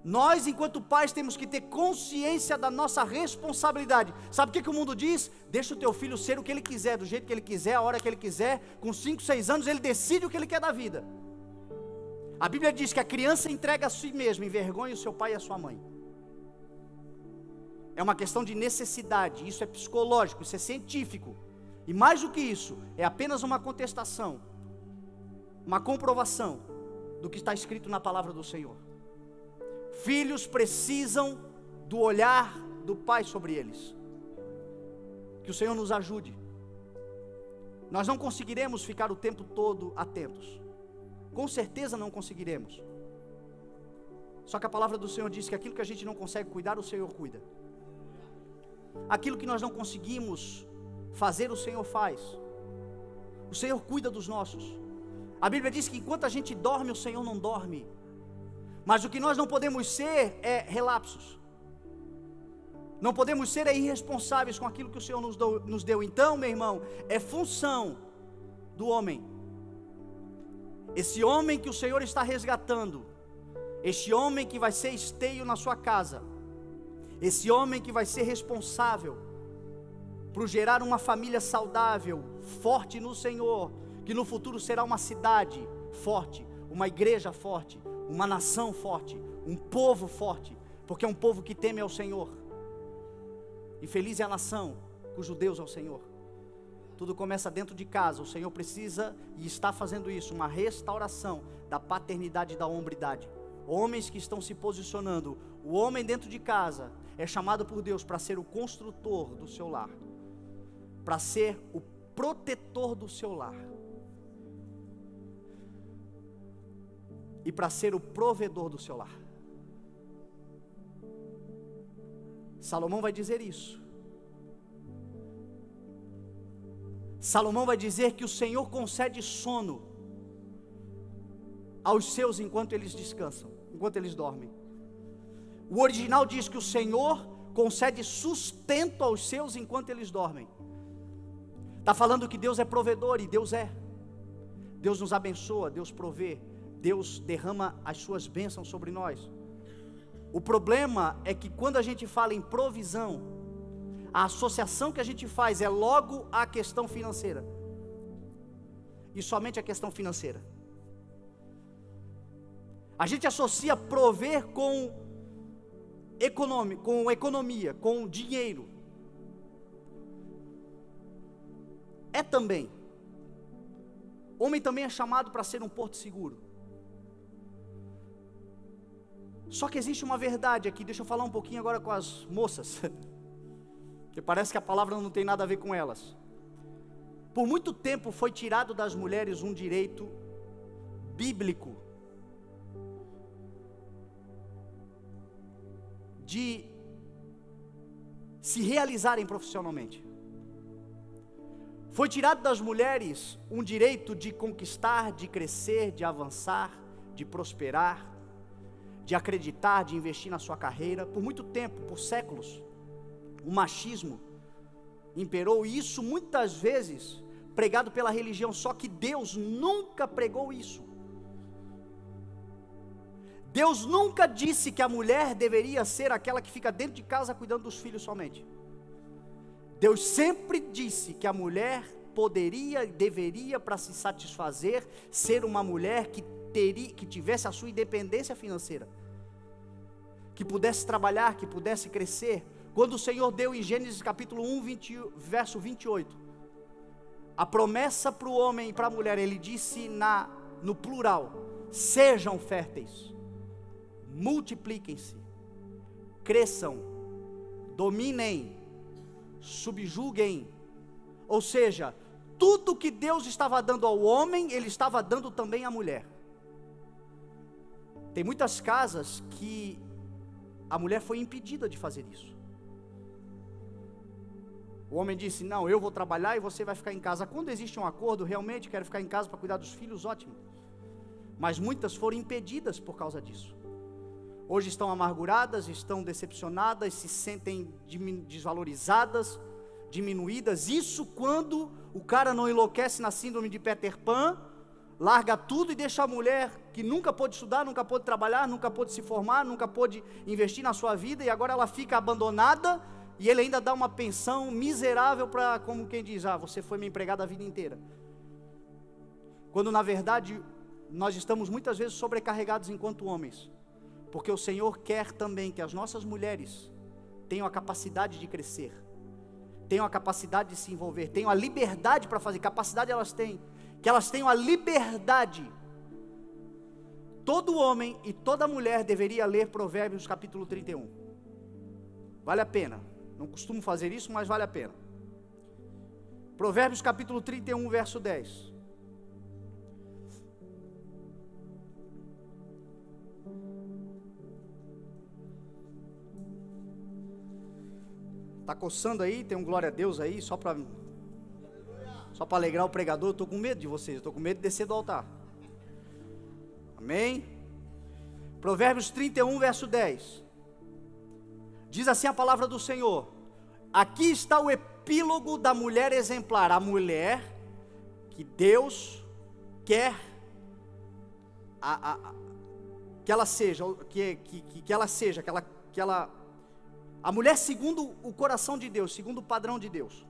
Nós, enquanto pais, temos que ter consciência da nossa responsabilidade. Sabe o que o mundo diz? Deixa o teu filho ser o que ele quiser, do jeito que ele quiser, a hora que ele quiser. Com 5, 6 anos ele decide o que ele quer da vida. A Bíblia diz que a criança entrega a si mesma, envergonha o seu pai e a sua mãe. É uma questão de necessidade, isso é psicológico, isso é científico. E mais do que isso, é apenas uma contestação, uma comprovação do que está escrito na palavra do Senhor. Filhos precisam do olhar do pai sobre eles. Que o Senhor nos ajude. Nós não conseguiremos ficar o tempo todo atentos. Com certeza não conseguiremos. Só que a palavra do Senhor diz que aquilo que a gente não consegue cuidar, o Senhor cuida. Aquilo que nós não conseguimos fazer, o Senhor faz. O Senhor cuida dos nossos. A Bíblia diz que enquanto a gente dorme, o Senhor não dorme. Mas o que nós não podemos ser é relapsos. Não podemos ser irresponsáveis com aquilo que o Senhor nos deu. Então, meu irmão, é função do homem. Esse homem que o Senhor está resgatando, este homem que vai ser esteio na sua casa, esse homem que vai ser responsável por gerar uma família saudável, forte no Senhor, que no futuro será uma cidade forte, uma igreja forte, uma nação forte, um povo forte, porque é um povo que teme ao Senhor. E feliz é a nação cujo Deus é o Senhor. Tudo começa dentro de casa. O Senhor precisa e está fazendo isso, uma restauração da paternidade e da hombridade. Homens que estão se posicionando. O homem dentro de casa é chamado por Deus para ser o construtor do seu lar, para ser o protetor do seu lar e para ser o provedor do seu lar. Salomão vai dizer isso. Salomão vai dizer que o Senhor concede sono aos seus enquanto eles descansam, enquanto eles dormem. O original diz que o Senhor concede sustento aos seus enquanto eles dormem. Está falando que Deus é provedor, e Deus é. Deus nos abençoa, Deus provê, Deus derrama as suas bênçãos sobre nós. O problema é que quando a gente fala em provisão, a associação que a gente faz é logo a questão financeira. E somente a questão financeira. A gente associa prover com economia, com dinheiro. É também. Homem também é chamado para ser um porto seguro. Só que existe uma verdade aqui, deixa eu falar um pouquinho agora com as moças, que parece que a palavra não tem nada a ver com elas. Por muito tempo foi tirado das mulheres um direito bíblico de se realizarem profissionalmente. Foi tirado das mulheres um direito de conquistar, de crescer, de avançar, de prosperar, de acreditar, de investir na sua carreira. Por muito tempo, por séculos, o machismo imperou, e isso muitas vezes pregado pela religião, só que Deus nunca pregou isso. Deus nunca disse que a mulher deveria ser aquela que fica dentro de casa cuidando dos filhos somente. Deus sempre disse que a mulher poderia e deveria, para se satisfazer, ser uma mulher que tivesse a sua independência financeira, que pudesse trabalhar, que pudesse crescer. Quando o Senhor deu em Gênesis capítulo 1, verso 28, a promessa para o homem e para a mulher, ele disse no plural: sejam férteis, multipliquem-se, cresçam, dominem, subjuguem. Ou seja, tudo que Deus estava dando ao homem, Ele estava dando também à mulher. Tem muitas casas que a mulher foi impedida de fazer isso. O homem disse: não, eu vou trabalhar e você vai ficar em casa. Quando existe um acordo, realmente quero ficar em casa para cuidar dos filhos, ótimo. Mas muitas foram impedidas por causa disso. Hoje estão amarguradas, estão decepcionadas, se sentem desvalorizadas, diminuídas. Isso quando o cara não enlouquece na síndrome de Peter Pan, larga tudo e deixa a mulher que nunca pôde estudar, nunca pôde trabalhar, nunca pôde se formar, nunca pôde investir na sua vida, e agora ela fica abandonada, e ele ainda dá uma pensão miserável para, como quem diz: você foi minha empregada a vida inteira. Quando na verdade nós estamos muitas vezes sobrecarregados enquanto homens, porque o Senhor quer também que as nossas mulheres tenham a capacidade de crescer, tenham a capacidade de se envolver, tenham a liberdade para fazer. Capacidade elas têm, que elas tenham a liberdade. Todo homem e toda mulher deveria ler Provérbios capítulo 31. Vale a pena. Não costumo fazer isso, mas vale a pena. Provérbios capítulo 31, verso 10. Está coçando aí? Tem um glória a Deus aí, só para alegrar o pregador. Eu estou com medo de vocês, eu estou com medo de descer do altar. Amém? Provérbios 31, verso 10. Diz assim a palavra do Senhor: aqui está o epílogo da mulher exemplar, a mulher que Deus quer que ela seja, a mulher segundo o coração de Deus, segundo o padrão de Deus.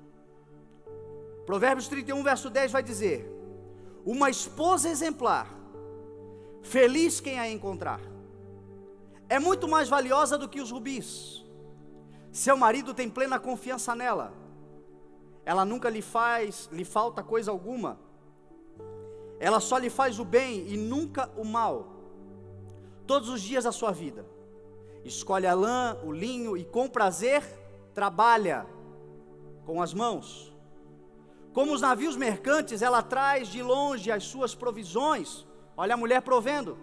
Provérbios 31, verso 10 vai dizer: uma esposa exemplar, feliz quem a encontrar, é muito mais valiosa do que os rubis. Seu marido tem plena confiança nela, ela nunca lhe falta coisa alguma, ela só lhe faz o bem e nunca o mal, todos os dias da sua vida. Escolhe a lã, o linho, e com prazer trabalha com as mãos. Como os navios mercantes, ela traz de longe as suas provisões. Olha a mulher provendo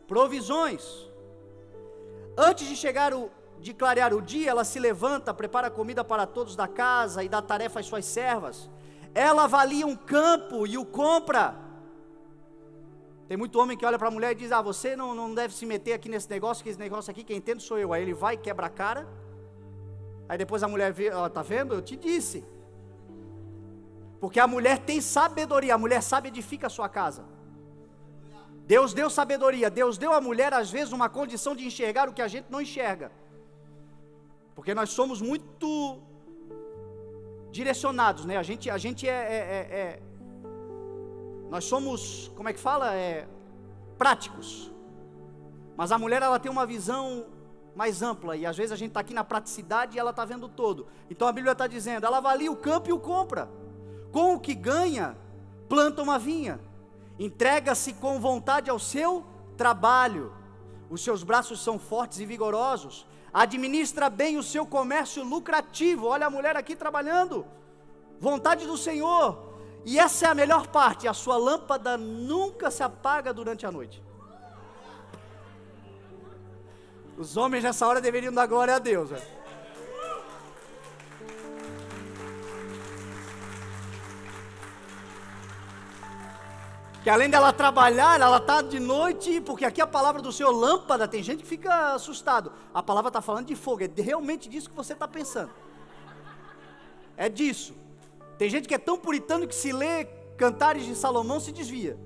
provisões. Antes de clarear o dia, ela se levanta, prepara comida para todos da casa e dá tarefa às suas servas. Ela avalia um campo e o compra. Tem muito homem que olha para a mulher e diz: você não deve se meter aqui nesse negócio, que esse negócio aqui quem entende sou eu. Aí ele vai e quebra a cara. Aí depois a mulher vê: tá vendo? Eu te disse. Porque a mulher tem sabedoria, a mulher sabe edifica a sua casa. Deus deu sabedoria, Deus deu à mulher às vezes uma condição de enxergar o que a gente não enxerga. Porque nós somos muito direcionados, né? A gente nós somos, como é que fala? Práticos. Mas a mulher, ela tem uma visão mais ampla, e às vezes a gente está aqui na praticidade e ela está vendo todo. Então a Bíblia está dizendo, ela avalia o campo e o compra. Com o que ganha, planta uma vinha. Entrega-se com vontade ao seu trabalho. Os seus braços são fortes e vigorosos. Administra bem o seu comércio lucrativo. Olha a mulher aqui trabalhando. Vontade do Senhor. E essa é a melhor parte, a sua lâmpada nunca se apaga durante a noite. Os homens nessa hora deveriam dar glória a Deus. Que além dela trabalhar, ela está de noite, porque aqui a palavra do Senhor, lâmpada, tem gente que fica assustado. A palavra está falando de fogo, é realmente disso que você está pensando. É disso. Tem gente que é tão puritano que se lê Cantares de Salomão se desvia.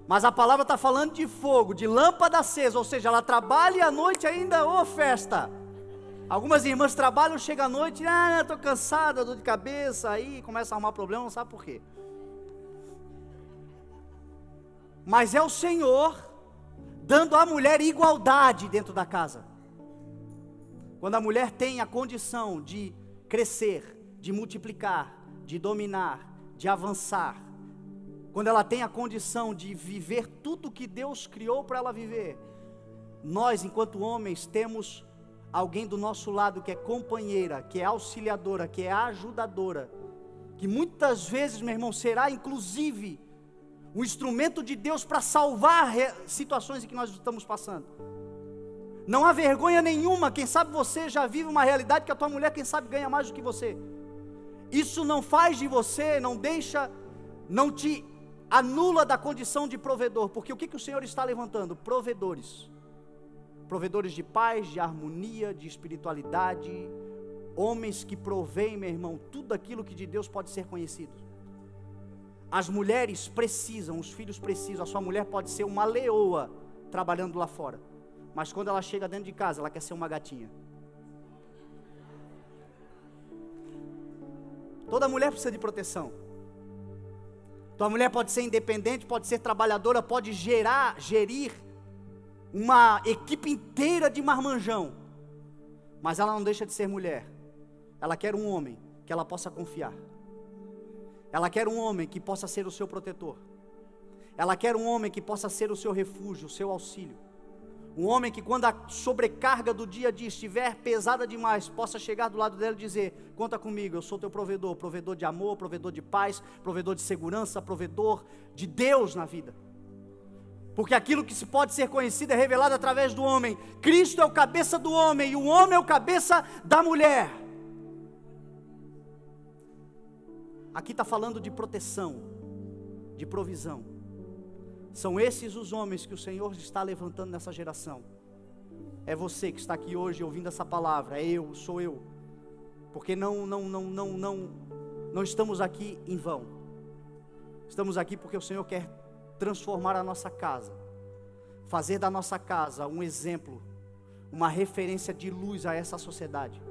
Mas a palavra está falando de fogo, de lâmpada acesa, ou seja, ela trabalha e à noite ainda, festa. Algumas irmãs trabalham, chega à noite, estou cansada, dor de cabeça, aí começa a arrumar problema, não sabe por quê. Mas é o Senhor dando à mulher igualdade dentro da casa. Quando a mulher tem a condição de crescer, de multiplicar, de dominar, de avançar, quando ela tem a condição de viver tudo que Deus criou para ela viver, nós, enquanto homens, temos alguém do nosso lado que é companheira, que é auxiliadora, que é ajudadora, que muitas vezes, meu irmão, será inclusive um instrumento de Deus para salvar situações em que nós estamos passando. Não há vergonha nenhuma, quem sabe você já vive uma realidade que a tua mulher, quem sabe, ganha mais do que você. Isso não faz de você, não te anula da condição de provedor, porque o que o Senhor está levantando? Provedores de paz, de harmonia, de espiritualidade, homens que proveem, meu irmão, tudo aquilo que de Deus pode ser conhecido. As mulheres precisam, os filhos precisam, a sua mulher pode ser uma leoa trabalhando lá fora, mas quando ela chega dentro de casa, ela quer ser uma gatinha. Toda mulher precisa de proteção. Tua mulher pode ser independente, pode ser trabalhadora, pode gerir uma equipe inteira de marmanjão, mas ela não deixa de ser mulher. Ela quer um homem que ela possa confiar. Ela quer um homem que possa ser o seu protetor. Ela quer um homem que possa ser o seu refúgio, o seu auxílio. Um homem que, quando a sobrecarga do dia a dia estiver pesada demais, possa chegar do lado dela e dizer: conta comigo, eu sou teu provedor, provedor de amor, provedor de paz, provedor de segurança, provedor de Deus na vida. Porque aquilo que se pode ser conhecido é revelado através do homem. Cristo é o cabeça do homem e o homem é o cabeça da mulher. Aqui está falando de proteção, de provisão. São esses os homens que o Senhor está levantando nessa geração. É você que está aqui hoje ouvindo essa palavra, sou eu. Porque não estamos aqui em vão. Estamos aqui porque o Senhor quer transformar a nossa casa, fazer da nossa casa um exemplo, uma referência de luz a essa sociedade,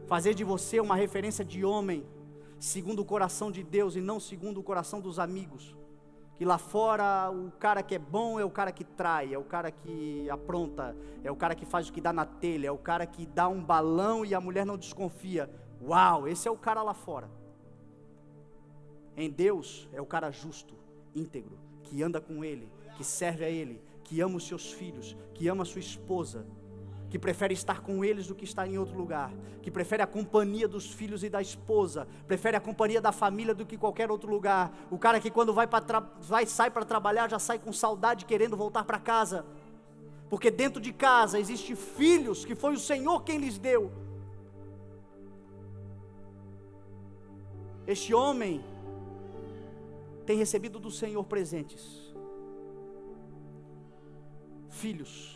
fazer de você uma referência de homem, segundo o coração de Deus e não segundo o coração dos amigos, que lá fora o cara que é bom é o cara que trai, é o cara que apronta, é o cara que faz o que dá na telha, é o cara que dá um balão e a mulher não desconfia. Uau, esse é o cara lá fora. Em Deus é o cara justo, íntegro, que anda com Ele, que serve a Ele, que ama os seus filhos, que ama a sua esposa, que prefere estar com eles do que estar em outro lugar, que prefere a companhia dos filhos e da esposa, prefere a companhia da família do que qualquer outro lugar. O cara que quando sai para trabalhar já sai com saudade, querendo voltar para casa, porque dentro de casa existem filhos que foi o Senhor quem lhes deu. Este homem tem recebido do Senhor presentes, filhos.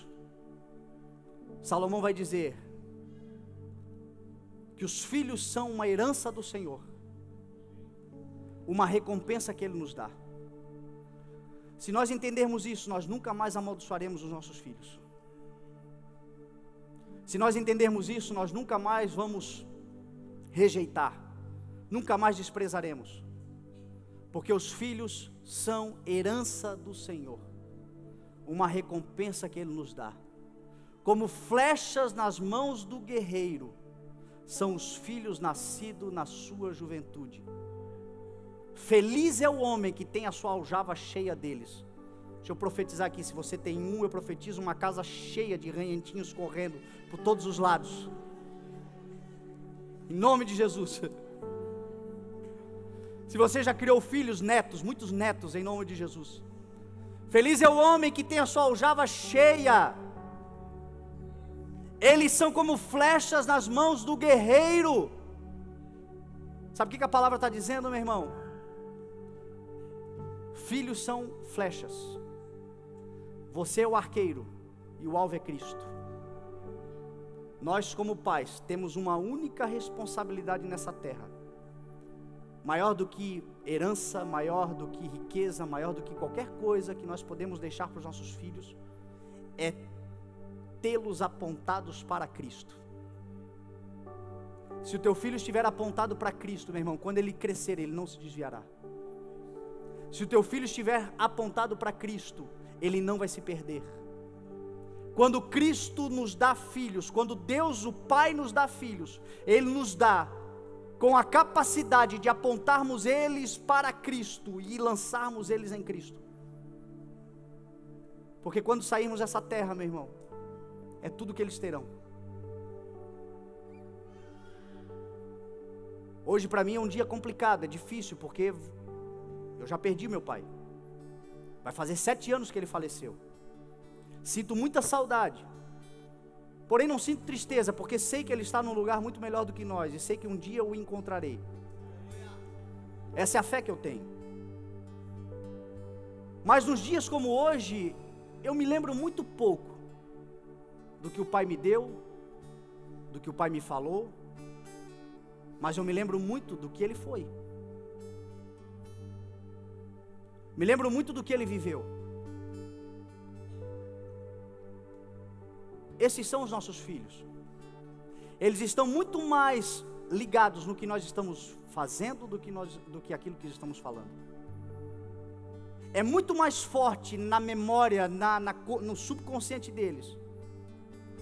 Salomão vai dizer que os filhos são uma herança do Senhor, uma recompensa que Ele nos dá. Se nós entendermos isso, nós nunca mais amaldiçoaremos os nossos filhos. Se nós entendermos isso, nós nunca mais vamos rejeitar, nunca mais desprezaremos, porque os filhos são herança do Senhor, uma recompensa que Ele nos dá. Como flechas nas mãos do guerreiro, são os filhos nascidos na sua juventude. Feliz é o homem que tem a sua aljava cheia deles. Deixa eu profetizar aqui, se você tem um, eu profetizo uma casa cheia de ranhentinhos correndo por todos os lados. Em nome de Jesus. Se você já criou filhos, netos, muitos netos, em nome de Jesus. Feliz é o homem que tem a sua aljava cheia. Eles são como flechas nas mãos do guerreiro. Sabe o que a palavra está dizendo, meu irmão? Filhos são flechas. Você é o arqueiro e o alvo é Cristo. Nós, como pais, temos uma única responsabilidade nessa terra. Maior do que herança, maior do que riqueza, maior do que qualquer coisa que nós podemos deixar para os nossos filhos, é tê-los apontados para Cristo. Se o teu filho estiver apontado para Cristo, meu irmão, quando ele crescer, ele não se desviará. Se o teu filho estiver apontado para Cristo, ele não vai se perder. Quando Cristo nos dá filhos, quando Deus o Pai nos dá filhos, Ele nos dá com a capacidade de apontarmos eles para Cristo e lançarmos eles em Cristo. Porque quando sairmos dessa terra, meu irmão, é tudo que eles terão. Hoje para mim é um dia complicado, é difícil, porque eu já perdi meu pai. Vai fazer 7 anos que ele faleceu. Sinto muita saudade, porém não sinto tristeza, porque sei que ele está num lugar muito melhor do que nós, e sei que um dia eu o encontrarei. Essa é a fé que eu tenho. Mas nos dias como hoje, eu me lembro muito pouco do que o pai me deu, do que o pai me falou, mas eu me lembro muito do que ele foi. Me lembro muito do que ele viveu. Esses são os nossos filhos. Eles estão muito mais ligados no que nós estamos fazendo do que aquilo que estamos falando. É muito mais forte na memória, no subconsciente deles,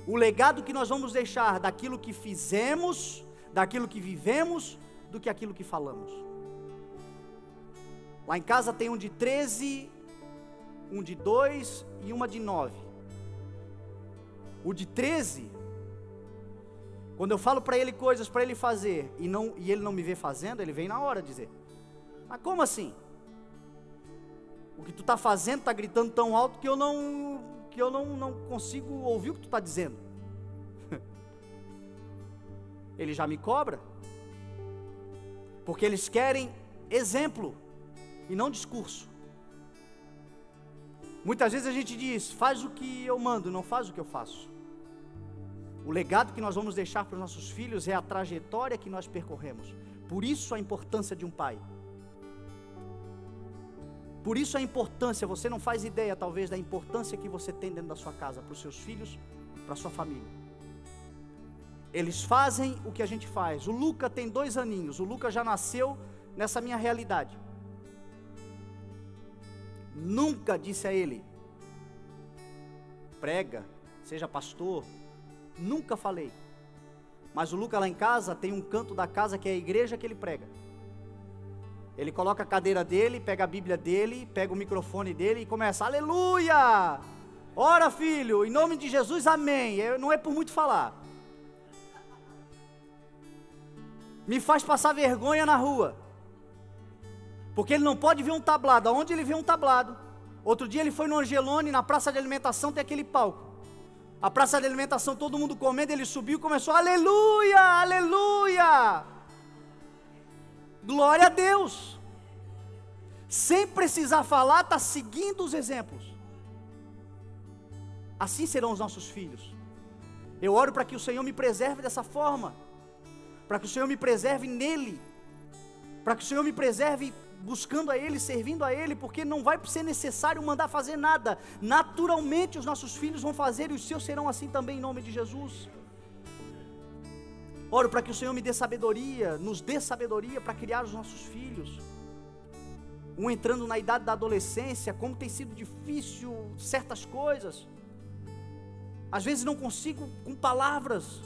o legado que nós vamos deixar daquilo que fizemos, daquilo que vivemos, do que aquilo que falamos. Lá em casa tem um de 13, um de 2 e uma de 9. O de 13, quando eu falo para ele coisas para ele fazer e ele não me vê fazendo, ele vem na hora dizer: mas como assim? O que tu está fazendo está gritando tão alto que eu não consigo ouvir o que tu está dizendo. Ele já me cobra, porque eles querem exemplo e não discurso. Muitas vezes a gente diz: faz o que eu mando, não faz o que eu faço. O legado que nós vamos deixar para os nossos filhos é a trajetória que nós percorremos. Por isso a importância de um pai. Por isso a importância, você não faz ideia talvez da importância que você tem dentro da sua casa, para os seus filhos, para a sua família. Eles fazem o que a gente faz. O Luca tem 2 aninhos, o Luca já nasceu nessa minha realidade. Nunca disse a ele: prega, seja pastor. Nunca falei. Mas o Luca lá em casa tem um canto da casa que é a igreja que ele prega. Ele coloca a cadeira dele, pega a Bíblia dele, pega o microfone dele e começa: aleluia! Ora, filho, em nome de Jesus, amém. Não é por muito falar. Me faz passar vergonha na rua, porque ele não pode ver um tablado. Aonde ele vê um tablado? Outro dia ele foi no Angelone, na praça de alimentação tem aquele palco. A praça de alimentação, todo mundo comendo, ele subiu e começou: aleluia, aleluia, glória a Deus. Sem precisar falar, está seguindo os exemplos. Assim serão os nossos filhos. Eu oro para que o Senhor me preserve dessa forma, para que o Senhor me preserve nele, para que o Senhor me preserve buscando a Ele, servindo a Ele, porque não vai ser necessário mandar fazer nada. Naturalmente os nossos filhos vão fazer, e os seus serão assim também, em nome de Jesus. Oro para que o Senhor me dê sabedoria, nos dê sabedoria para criar os nossos filhos. Entrando na idade da adolescência, como tem sido difícil certas coisas. Às vezes não consigo com palavras,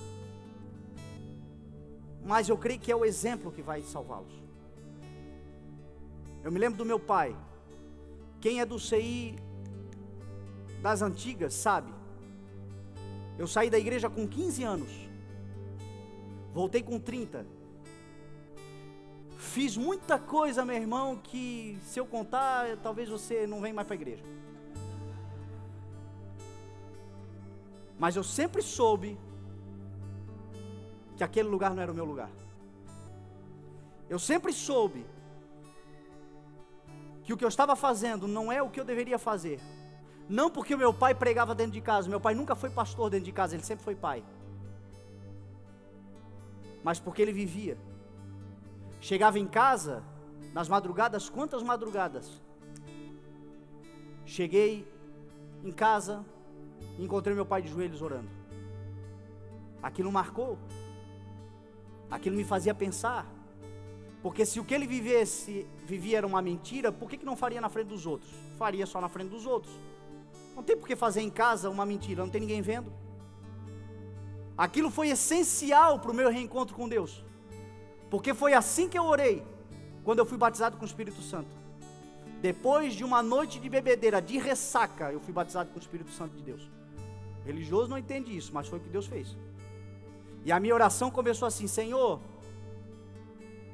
mas eu creio que é o exemplo que vai salvá-los. Eu me lembro do meu pai. Quem é do CI das antigas sabe. Eu saí da igreja com 15 anos, voltei com 30. Fiz muita coisa, meu irmão, que se eu contar, talvez você não venha mais para a igreja. Mas eu sempre soube que aquele lugar não era o meu lugar. Eu sempre soube que o que eu estava fazendo não é o que eu deveria fazer. Não porque o meu pai pregava dentro de casa, meu pai nunca foi pastor dentro de casa, ele sempre foi pai. Mas porque ele vivia. Chegava em casa, nas madrugadas, quantas madrugadas? Cheguei em casa, encontrei meu pai de joelhos orando. Aquilo marcou. Aquilo me fazia pensar. Porque se o que ele vivia era uma mentira, por que não faria na frente dos outros? Faria só na frente dos outros. Não tem por que fazer em casa uma mentira, não tem ninguém vendo. Aquilo foi essencial para o meu reencontro com Deus. Porque foi assim que eu orei, quando eu fui batizado com o Espírito Santo. Depois de uma noite de bebedeira, de ressaca, eu fui batizado com o Espírito Santo de Deus. O religioso não entende isso, mas foi o que Deus fez. E a minha oração começou assim: Senhor,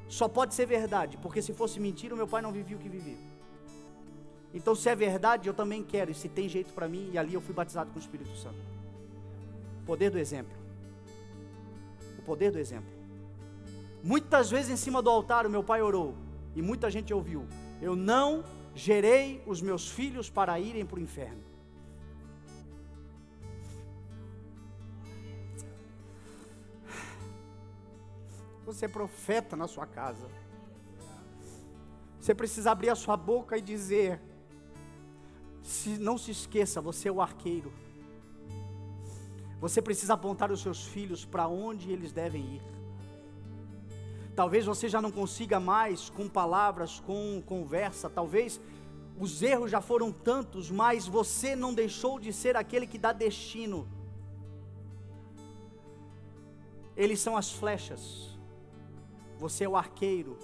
só pode ser verdade, porque se fosse mentira, o meu pai não vivia o que vivia. Então se é verdade, eu também quero, e se tem jeito para mim, e ali eu fui batizado com o Espírito Santo. O poder do exemplo. O poder do exemplo. Muitas vezes em cima do altar o meu pai orou, e muita gente ouviu: eu não gerei os meus filhos para irem para o inferno. Você é profeta na sua casa. Você precisa abrir a sua boca e dizer: não se esqueça, você é o arqueiro. Você precisa apontar os seus filhos para onde eles devem ir. Talvez você já não consiga mais com palavras, com conversa. Talvez os erros já foram tantos, mas você não deixou de ser aquele que dá destino. Eles são as flechas. Você é o arqueiro.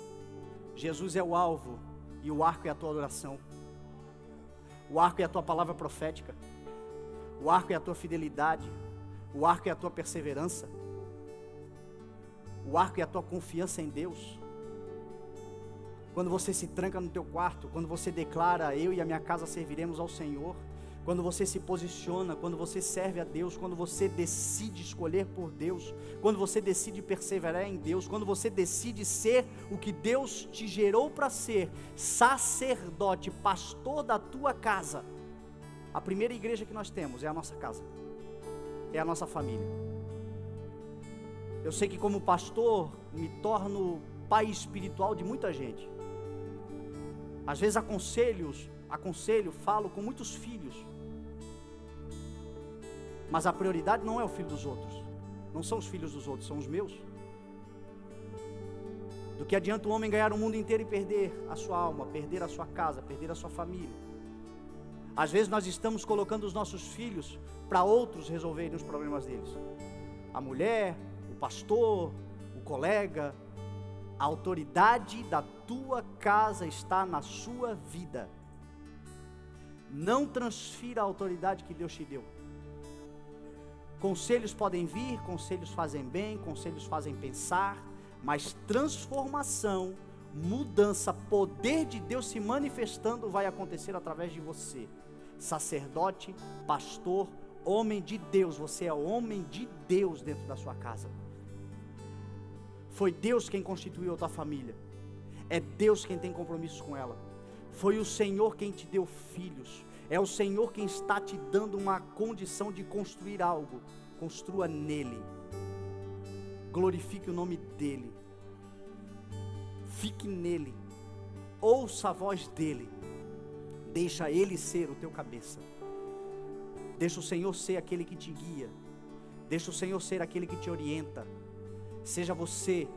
Jesus é o alvo. E o arco é a tua adoração. O arco é a tua palavra profética. O arco é a tua fidelidade. O arco é a tua perseverança. O arco é a tua confiança em Deus. Quando você se tranca no teu quarto, quando você declara: eu e a minha casa serviremos ao Senhor. Quando você se posiciona, quando você serve a Deus, quando você decide escolher por Deus, quando você decide perseverar em Deus, quando você decide ser o que Deus te gerou para ser, sacerdote, pastor da tua casa. A primeira igreja que nós temos é a nossa casa, é a nossa família. Eu sei que como pastor me torno pai espiritual de muita gente. Às vezes aconselho, falo com muitos filhos. Mas a prioridade não é o filho dos outros. Não são os filhos dos outros, são os meus. Do que adianta o homem ganhar o mundo inteiro e perder a sua alma, perder a sua casa, perder a sua família. Às vezes nós estamos colocando os nossos filhos para outros resolverem os problemas deles. A mulher, o pastor, o colega. A autoridade da tua casa está na sua vida. Não transfira a autoridade que Deus te deu. Conselhos podem vir, conselhos fazem bem, conselhos fazem pensar, mas transformação, mudança, poder de Deus se manifestando vai acontecer através de você. Sacerdote, pastor, homem de Deus, você é homem de Deus dentro da sua casa. Foi Deus quem constituiu a tua família. É Deus quem tem compromissos com ela. Foi o Senhor quem te deu filhos. É o Senhor quem está te dando uma condição de construir algo. Construa nele. Glorifique o nome dele. Fique nele. ouça a voz dele, deixa ele ser o teu cabeça, deixa o Senhor ser aquele que te guia, deixa o Senhor ser aquele que te orienta. Seja você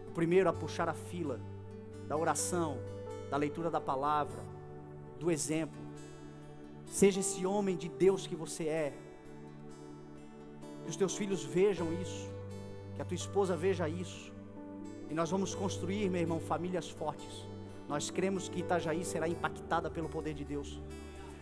o primeiro a puxar a fila da oração, da leitura da palavra, do exemplo. Seja esse homem de Deus que você é. Que os teus filhos vejam isso, que a tua esposa veja isso, e nós vamos construir, meu irmão, famílias fortes. Nós cremos que Itajaí será impactada pelo poder de Deus.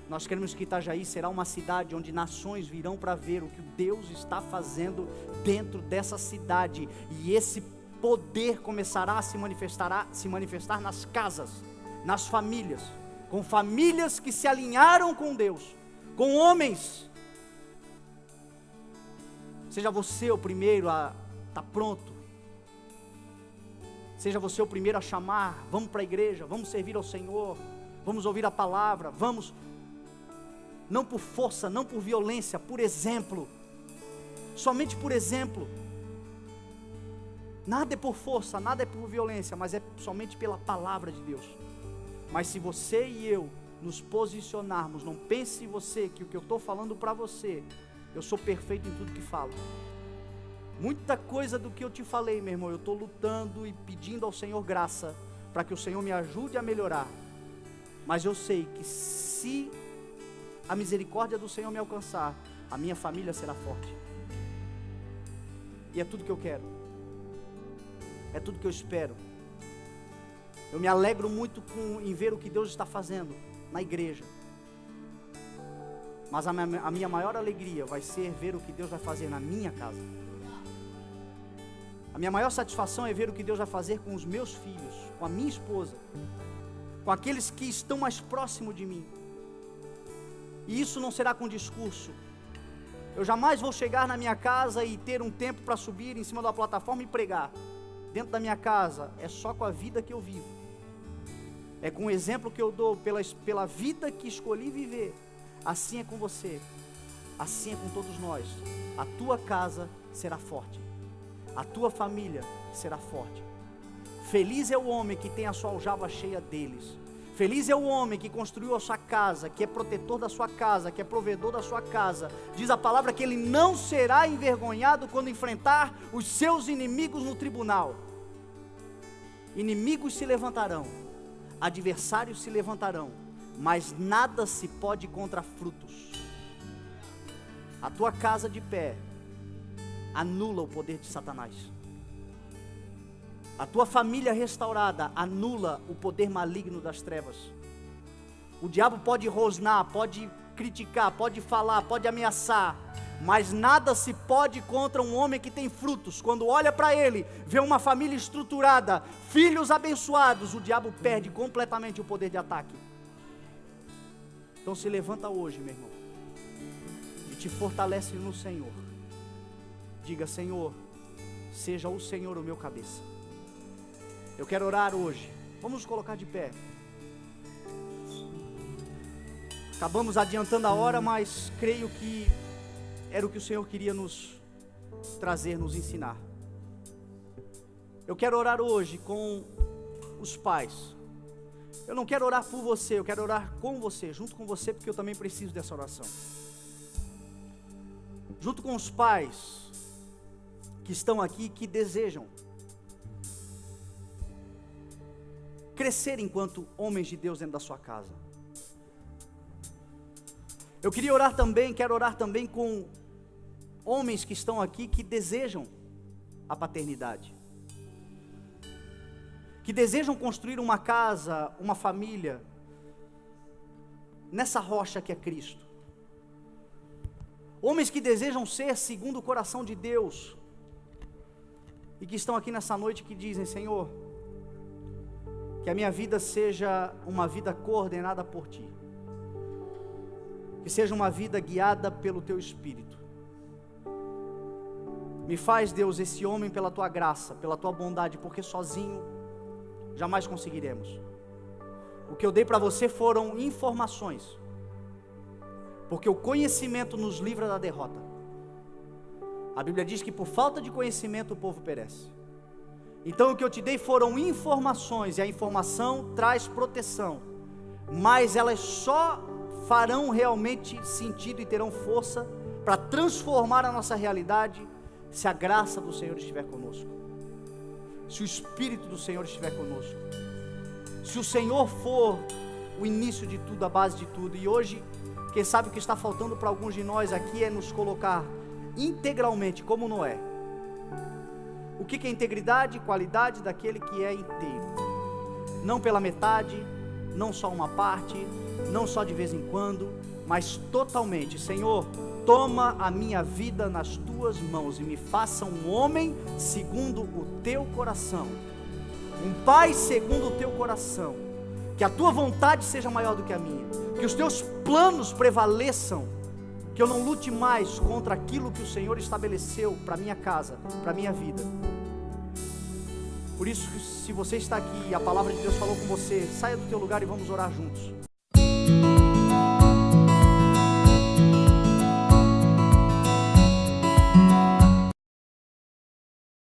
Nós cremos que Itajaí será uma cidade onde nações virão para ver o que Deus está fazendo dentro dessa cidade, e esse poder começará a se manifestar nas casas, nas famílias, com famílias que se alinharam com Deus, com homens. Seja você o primeiro a estar pronto, seja você o primeiro a chamar, vamos para a igreja, vamos servir ao Senhor, vamos ouvir a palavra, vamos, não por força, não por violência, por exemplo, somente por exemplo. Nada é por força, nada é por violência, mas é somente pela palavra de Deus. Mas se você e eu nos posicionarmos, não pense você que o que eu estou falando para você, eu sou perfeito em tudo que falo. Muita coisa do que eu te falei, meu irmão, eu estou lutando e pedindo ao Senhor graça, para que o Senhor me ajude a melhorar. Mas eu sei que se a misericórdia do Senhor me alcançar, a minha família será forte. E é tudo que eu quero, é tudo que eu espero. Eu me alegro muito em ver o que Deus está fazendo na igreja. Mas a minha maior alegria vai ser ver o que Deus vai fazer na minha casa. A minha maior satisfação é ver o que Deus vai fazer com os meus filhos, com a minha esposa, com aqueles que estão mais próximos de mim. E isso não será com discurso. Eu jamais vou chegar na minha casa e ter um tempo para subir em cima da plataforma e pregar. Dentro da minha casa é só com a vida que eu vivo, é com o exemplo que eu dou, pela vida que escolhi viver. Assim é com você, assim é com todos nós. A tua casa será forte, a tua família será forte. Feliz é o homem que tem a sua aljava cheia deles. Feliz é o homem que construiu a sua casa, que é protetor da sua casa, que é provedor da sua casa. Diz a palavra que ele não será envergonhado quando enfrentar os seus inimigos no tribunal. Inimigos se levantarão, adversários se levantarão, mas nada se pode contra frutos. A tua casa de pé anula o poder de Satanás. A tua família restaurada anula o poder maligno das trevas. O diabo pode rosnar, pode criticar, pode falar, pode ameaçar, mas nada se pode contra um homem que tem frutos. Quando olha para ele, vê uma família estruturada, filhos abençoados, o diabo perde completamente o poder de ataque. Então se levanta hoje, meu irmão, e te fortalece no Senhor. Diga: Senhor, seja o Senhor o meu cabeça. Eu quero orar hoje. Vamos nos colocar de pé. Acabamos adiantando a hora, mas creio que era o que o Senhor queria nos trazer, nos ensinar. Eu quero orar hoje com os pais. Eu não quero orar por você, eu quero orar com você, junto com você, porque eu também preciso dessa oração. Junto com os pais que estão aqui, que desejam crescer enquanto homens de Deus dentro da sua casa. Eu quero orar também com homens que estão aqui que desejam a paternidade, que desejam construir uma casa, uma família, nessa rocha que é Cristo. Homens que desejam ser segundo o coração de Deus, e que estão aqui nessa noite que dizem: Senhor, que a minha vida seja uma vida coordenada por Ti, que seja uma vida guiada pelo Teu Espírito. Me faz, Deus, esse homem pela Tua graça, pela Tua bondade, porque sozinho jamais conseguiremos. O que eu dei para você foram informações, porque o conhecimento nos livra da derrota. A Bíblia diz que por falta de conhecimento o povo perece. Então o que eu te dei foram informações, e a informação traz proteção, mas elas só farão realmente sentido e terão força para transformar a nossa realidade se a graça do Senhor estiver conosco, se o Espírito do Senhor estiver conosco, se o Senhor for o início de tudo, a base de tudo. E hoje, quem sabe o que está faltando para alguns de nós aqui é nos colocar integralmente como Noé. O que é integridade? Qualidade daquele que é inteiro, não pela metade, não só uma parte, não só de vez em quando, mas totalmente. Senhor, toma a minha vida nas tuas mãos e me faça um homem segundo o teu coração, um pai segundo o teu coração, que a tua vontade seja maior do que a minha, que os teus planos prevaleçam, que eu não lute mais contra aquilo que o Senhor estabeleceu para minha casa, para minha vida. Por isso, se você está aqui e a palavra de Deus falou com você, saia do teu lugar e vamos orar juntos.